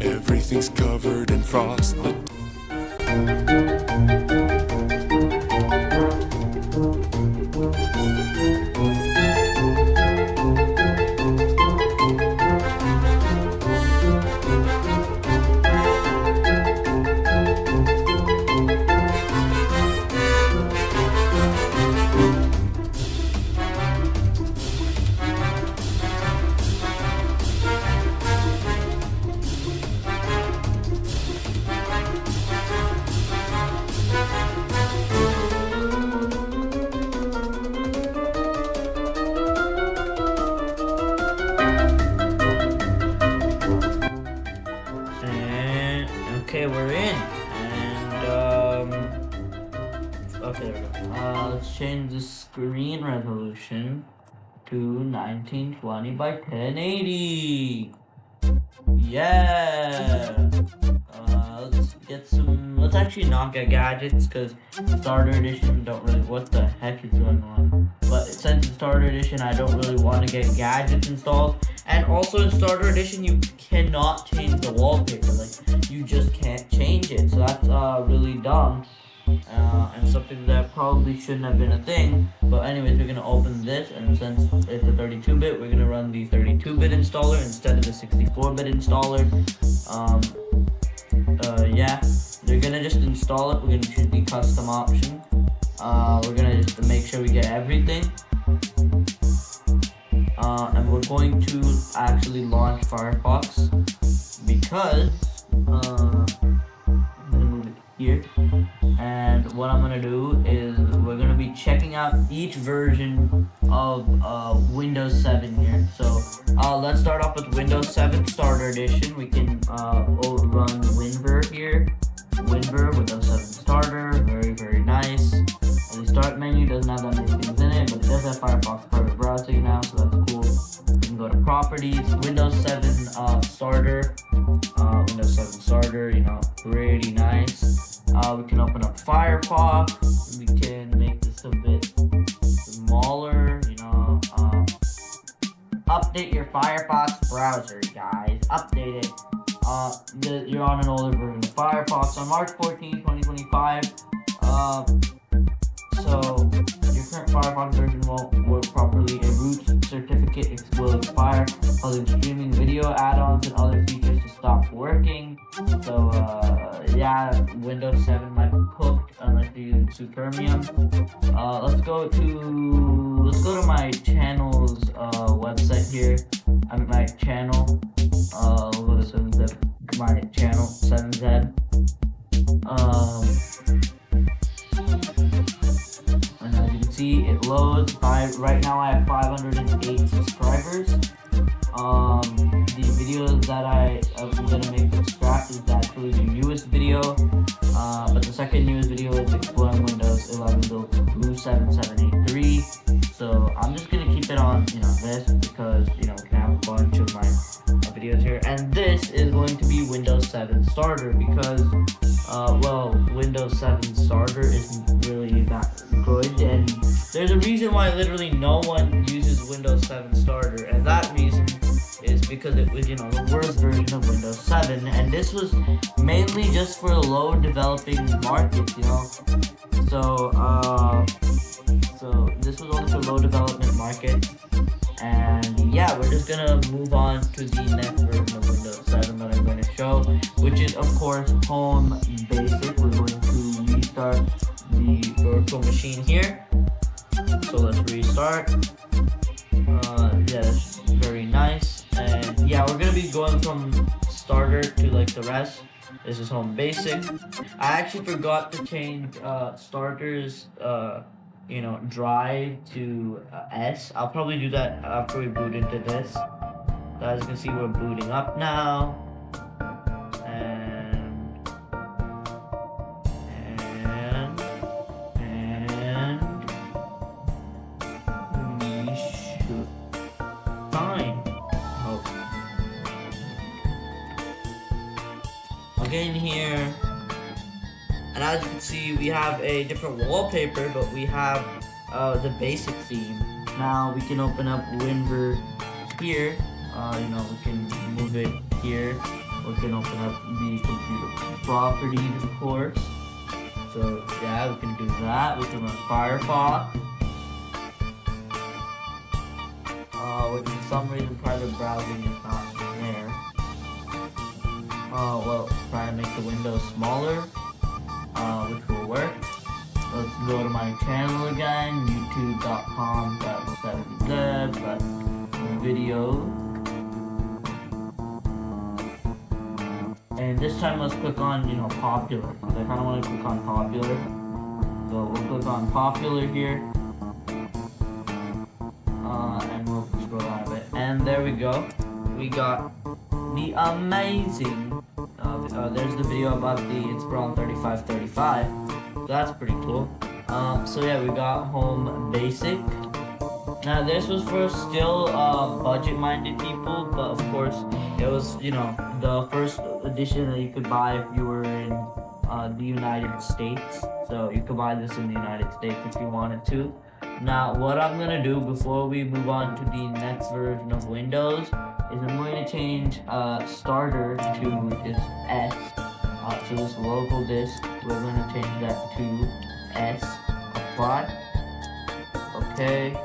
Everything's covered in frost. Okay, we're in, and okay, there we go. Let's change the screen resolution to 1920 by 1080. Yeah. Let's actually not get gadgets, because Starter Edition don't really, what the heck is going on? But since it's Starter Edition, I don't really want to get gadgets installed. And also in Starter Edition, you cannot change the wallpaper. Like, you just can't change it. So that's really dumb. And something that probably shouldn't have been a thing. But anyways, we're going to open this, and since it's a 32-bit, we're going to run the 32-bit installer instead of the 64-bit installer. Yeah, they're going to just install it. We're going to choose the custom option. We're going to just make sure we get everything. And we're going to actually launch Firefox, because here. And what I'm gonna do is we're gonna be checking out each version of Windows 7 here. So let's start off with Windows 7 Starter Edition. We can run WinVer here. WinVer, Windows 7 Starter, very nice. The start menu doesn't have that many things in it, but it does have Firefox private browsing now, so that's cool. We can go to Properties, Windows 7 Starter, Windows 7 Starter, you know, pretty nice. We can open up Firefox. We can make this a bit smaller, you know. Update your Firefox browser, guys. Update it. You're on an older version of Firefox on March 14, 2025. So your current Firefox version won't work properly. A root certificate will expire, causing streaming video add-ons and other features to stop working. So yeah, Windows 7 might be cooked unless you're using Supermium. Let's go to my channel's website here. I'm at my channel. We'll go to 7Z, my channel 7Z. And as you can see, it loads. Right now I have 508 subscribers. The videos that I'm gonna make from scratch is actually the newest video. But the second newest video is exploring Windows 11 build 27783. So I'm just gonna keep it on, you know, this because, you know, we can have a bunch of my videos here. And this is going to be Windows 7 Starter because, well, Windows 7 Starter isn't really that good, and there's a reason why literally no one uses Windows 7 Starter, and that reason is because it was, you know, the worst version of Windows 7, and this was mainly just for low developing markets, you know. So this was only for low development markets, and yeah, we're just gonna move on to the next version of Windows 7 that I'm going to show, which is of course Home Basic. We're going to restart the virtual machine here. So let's restart. Yeah, that's very nice. And yeah, we're gonna be going from starter to like the rest. This is Home Basic. I actually forgot to change starters you know, drive to S. I'll probably do that after we boot into this. So as you can see, we're booting up now. In here, and as you can see, we have a different wallpaper, but we have the basic theme. Now we can open up WinVer here. You know, we can move it here. We can open up the computer properties, of course. So yeah, we can do that. We can run Firefox. Which for some reason private browsing is not there. Well, try to make the window smaller, which will work. Let's go to my channel again, youtube.com/7z/video. And this time let's click on, you know, popular, because I kind of want to click on popular. So we'll click on popular here. And we'll scroll down a bit. And there we go. We got the amazing there's the video about it's around 3535, so that's pretty cool. So yeah, we got Home Basic. Now this was for still budget minded people, but of course it was, you know, the first edition that you could buy if you were in the United States. So you could buy this in the United States if you wanted to. Now what I'm gonna do before we move on to the next version of Windows is I'm going to change starter to this S. So this local disk, we're going to change that to S. Apply. Okay.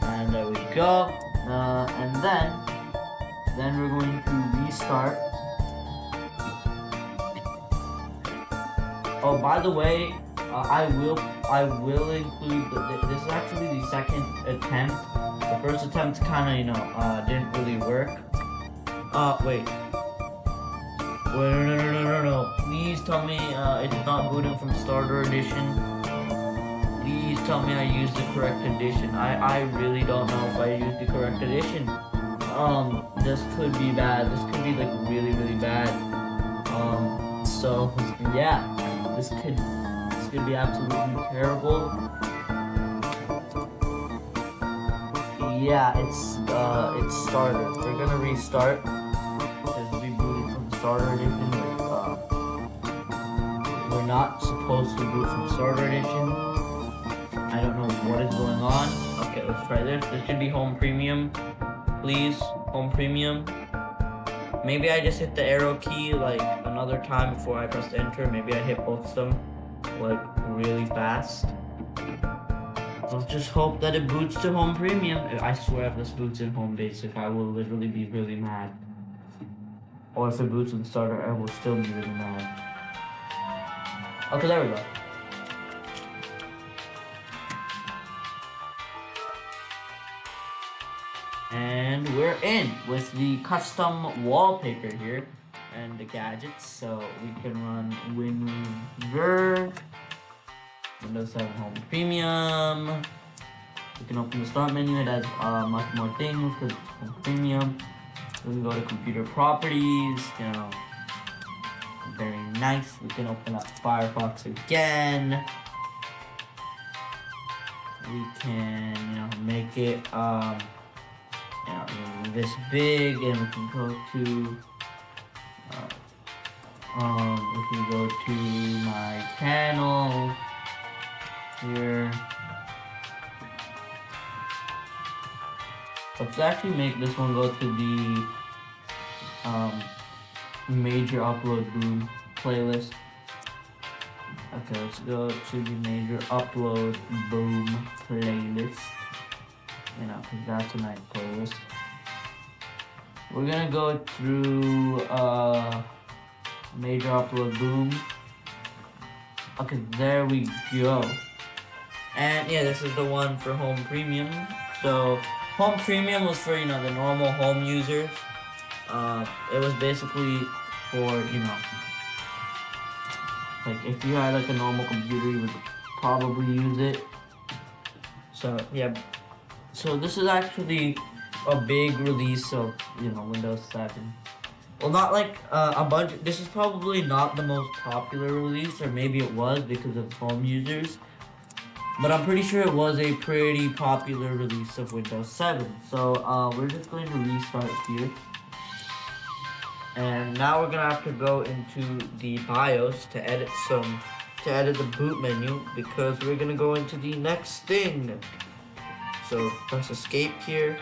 And there we go. And then we're going to restart. Oh, by the way, I will include this is actually the second attempt. The first attempt kind of, you know, didn't really work. Wait. Wait, no. Please tell me it's not booting from starter edition. Please tell me I used the correct edition. I really don't know if I used the correct edition. This could be bad. This could be like really, really bad. So yeah, this could be absolutely terrible. Yeah, it's starter. We're gonna restart because we booted from starter edition. We're not supposed to boot from starter edition. I don't know what is going on. Okay, let's try this. This should be home premium. Please, home premium. Maybe I just hit the arrow key like another time before I pressed enter. Maybe I hit both of them like really fast. Let's just hope that it boots to home premium. I swear if this boots in home basic, I will literally be really mad. Or if it boots in starter, I will still be really mad. Okay, there we go. And we're in with the custom wallpaper here and the gadgets. So we can run Windows 7 Home Premium. We can open the start menu. It has much more things because it's Home Premium. We can go to computer properties. You know, very nice. We can open up Firefox again. We can, make it this big, and we can go to my channel here. Let's actually make this one go to the major upload boom playlist. Okay, let's go to the major upload boom playlist. Because that's a nice playlist. We're gonna go through major upload boom. Okay, there we go. And yeah, this is the one for home premium. So home premium was for the normal home users. It was basically for like if you had like a normal computer, you would probably use it. So yeah. So this is actually a big release of Windows 7. Well, not like a bunch. This is probably not the most popular release, or maybe it was because of home users. But I'm pretty sure it was a pretty popular release of Windows 7. So we're just going to restart here. And now we're gonna have to go into the BIOS to edit the boot menu, because we're gonna go into the next thing. So press escape here,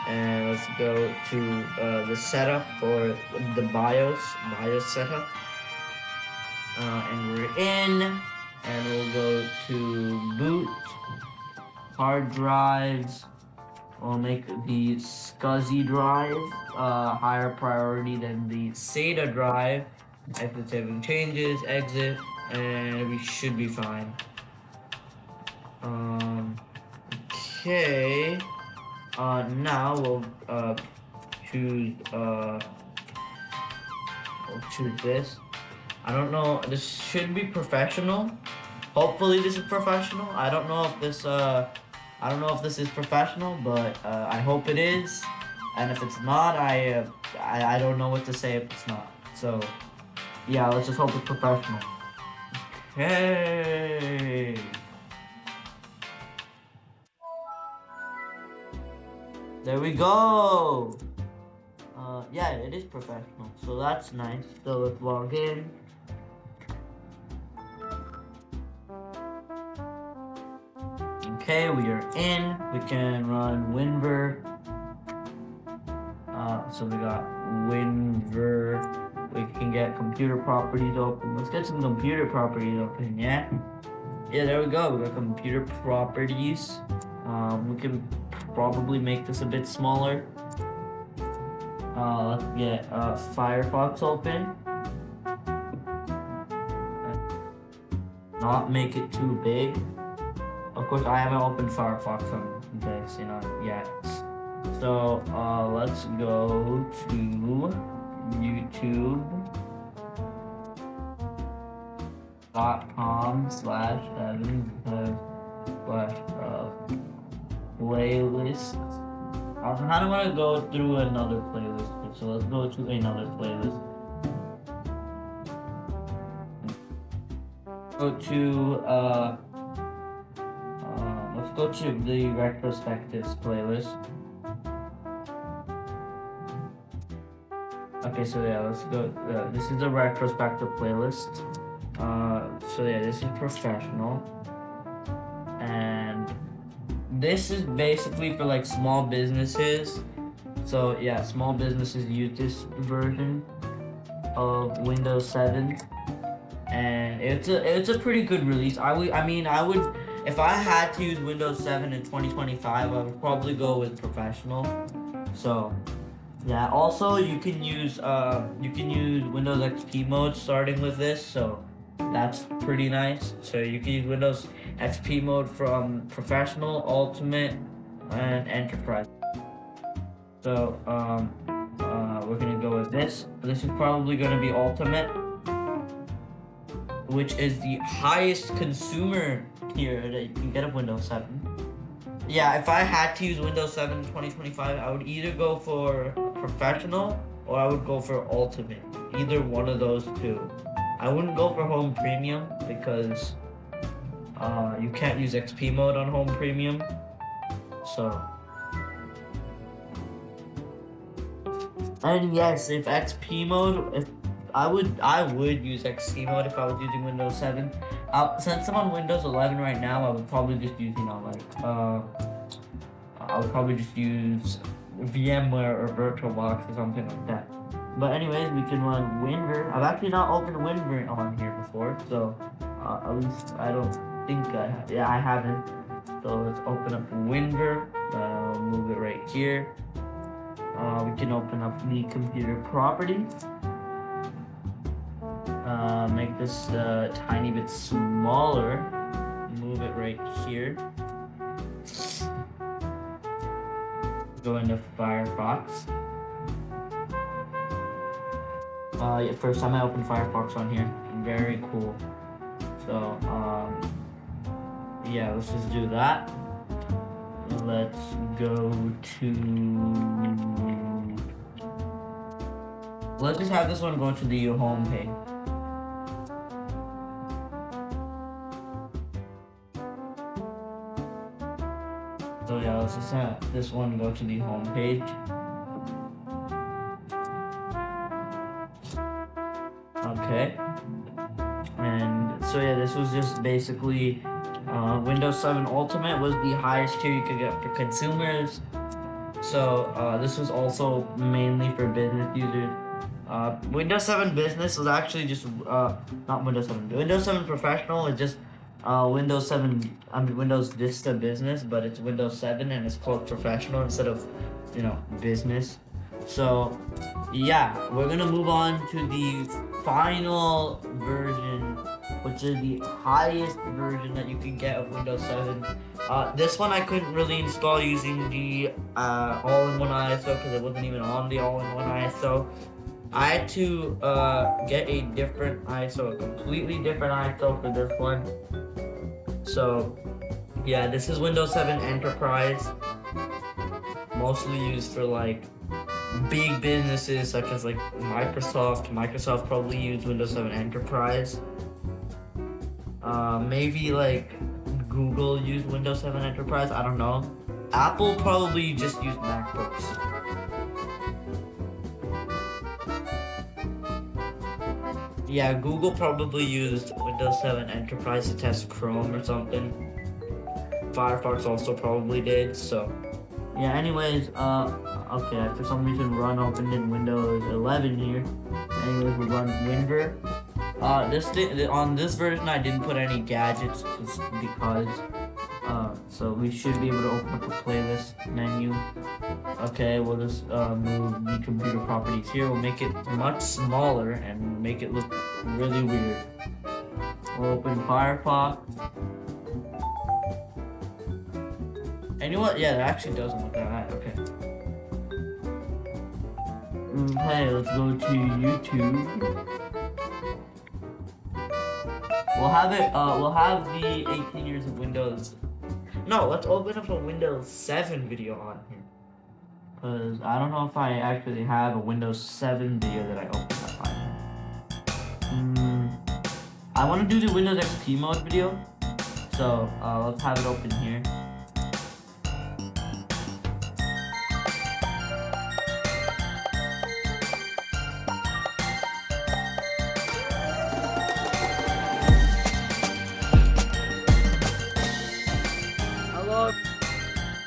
and let's go to the setup, or the BIOS setup. And we're in, and we'll go to boot, hard drives. We'll make the SCSI drive higher priority than the SATA drive. If the saving changes, exit, and we should be fine. Okay. Now we'll choose this. I don't know. This should be professional. Hopefully this is professional. I don't know if this is professional, but I hope it is. And if it's not, I don't know what to say if it's not. So yeah, let's just hope it's professional. Okay. There we go. Yeah, it is professional, so that's nice. So let's log in. Okay, we are in. We can run WinVer. So we got WinVer. We can get computer properties open. Let's get some computer properties open, yeah? Yeah, there we go. We got computer properties. We can probably make this a bit smaller. Let's get Firefox open. Not make it too big. Of course, I haven't opened Firefox on this, yet. So let's go to YouTube. youtube.com/evan/playlist. I kind of want to go through another playlist, so let's go to another playlist. Let's go to the retrospectives playlist. Okay, so yeah, let's go. This is the retrospective playlist. So yeah, this is professional, and this is basically for like small businesses. So yeah, small businesses use this version of Windows 7, and it's a pretty good release. I would if I had to use Windows 7 in 2025, I would probably go with professional. So yeah, also you can use Windows XP mode starting with this, so that's pretty nice. So you can use Windows XP mode from professional, ultimate, and enterprise. So we're gonna go with this. This is probably gonna be ultimate, which is the highest consumer tier that you can get of Windows 7. Yeah, if I had to use Windows 7 in 2025, I would either go for professional or I would go for ultimate. Either one of those two. I wouldn't go for home premium because you can't use XP mode on home premium. So, and yes, if XP mode, I would use XP mode if I was using Windows 7. Since I'm on Windows 11 right now, I would probably just use I would probably just use VMware or VirtualBox or something like that. But anyways, we can run WinVer. I've actually not opened WinVer on here before, so at least I don't think I have. Yeah, I haven't. So let's open up WinVer. Move it right here. We can open up the computer properties. Make this a tiny bit smaller. Move it right here. Go into Firefox. Yeah, first time I opened Firefox on here. Very cool. So, yeah, let's just do that. Let's go to... Let's just have this one go to the home page. So yeah, let's just have this one go to the home page. Okay. And so yeah, this was just basically Windows 7 Ultimate was the highest tier you could get for consumers. So this was also mainly for business users. Windows 7 Business was actually just not Windows 7. Windows 7 Professional is just Windows Vista Business, but it's Windows 7 and it's called Professional instead of, Business. So yeah, we're gonna move on to the final version, which is the highest version that you can get of Windows 7. This one I couldn't really install using the all-in-one ISO because it wasn't even on the all-in-one ISO. I had to get a different ISO, a completely different ISO for this one. So yeah, this is Windows 7 Enterprise, mostly used for like big businesses such as like Microsoft. Microsoft probably used Windows 7 Enterprise. Maybe like Google used Windows 7 Enterprise, I don't know. Apple probably just used MacBooks. Yeah, Google probably used Windows 7 Enterprise to test Chrome or something. Firefox also probably did, so. Yeah, anyways, okay, for some reason Run opened in Windows 11 here. Anyways, we run WinVer. On this version I didn't put any gadgets just because, so we should be able to open up a playlist menu. Okay, we'll just move the computer properties here. We'll make it much smaller and make it look really weird. We'll open Firefox. And you know what? Yeah, it actually doesn't look that bad. Okay. Okay, let's go to YouTube. We'll have the 18 years of Windows. No, let's open up a Windows 7 video on here. Cause I don't know if I actually have a Windows 7 video that I opened up on here. I want to do the Windows XP mode video. So, let's have it open here.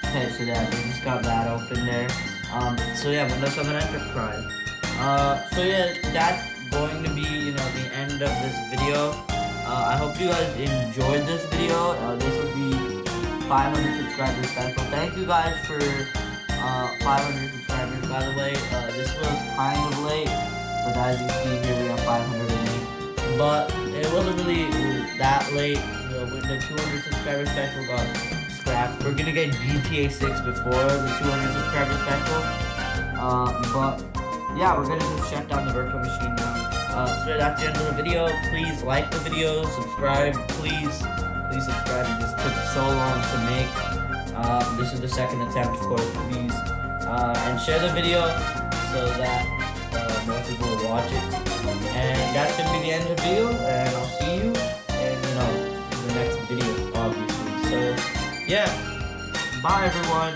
Okay, so yeah, we just got that open there. So yeah, Windows 7 Enterprise. So yeah, that's going to be, the end of this video. I hope you guys enjoyed this video. This will be 500 subscribers special. Thank you guys for 500 subscribers. By the way, this was kind of late, but as you see here, we have 508. But it wasn't really that late. With the 200 subscriber special got scrapped. We're gonna get GTA 6 before the 200 subscriber special. But yeah, we're gonna just shut down the virtual machine now. So that's the end of the video. Please like the video, subscribe. Please subscribe. It just took so long to make. This is the second attempt, of course. Please and share the video so that more people will watch it. And that's gonna be the end of the video. And I'll see you in the next video, obviously. So yeah, bye everyone.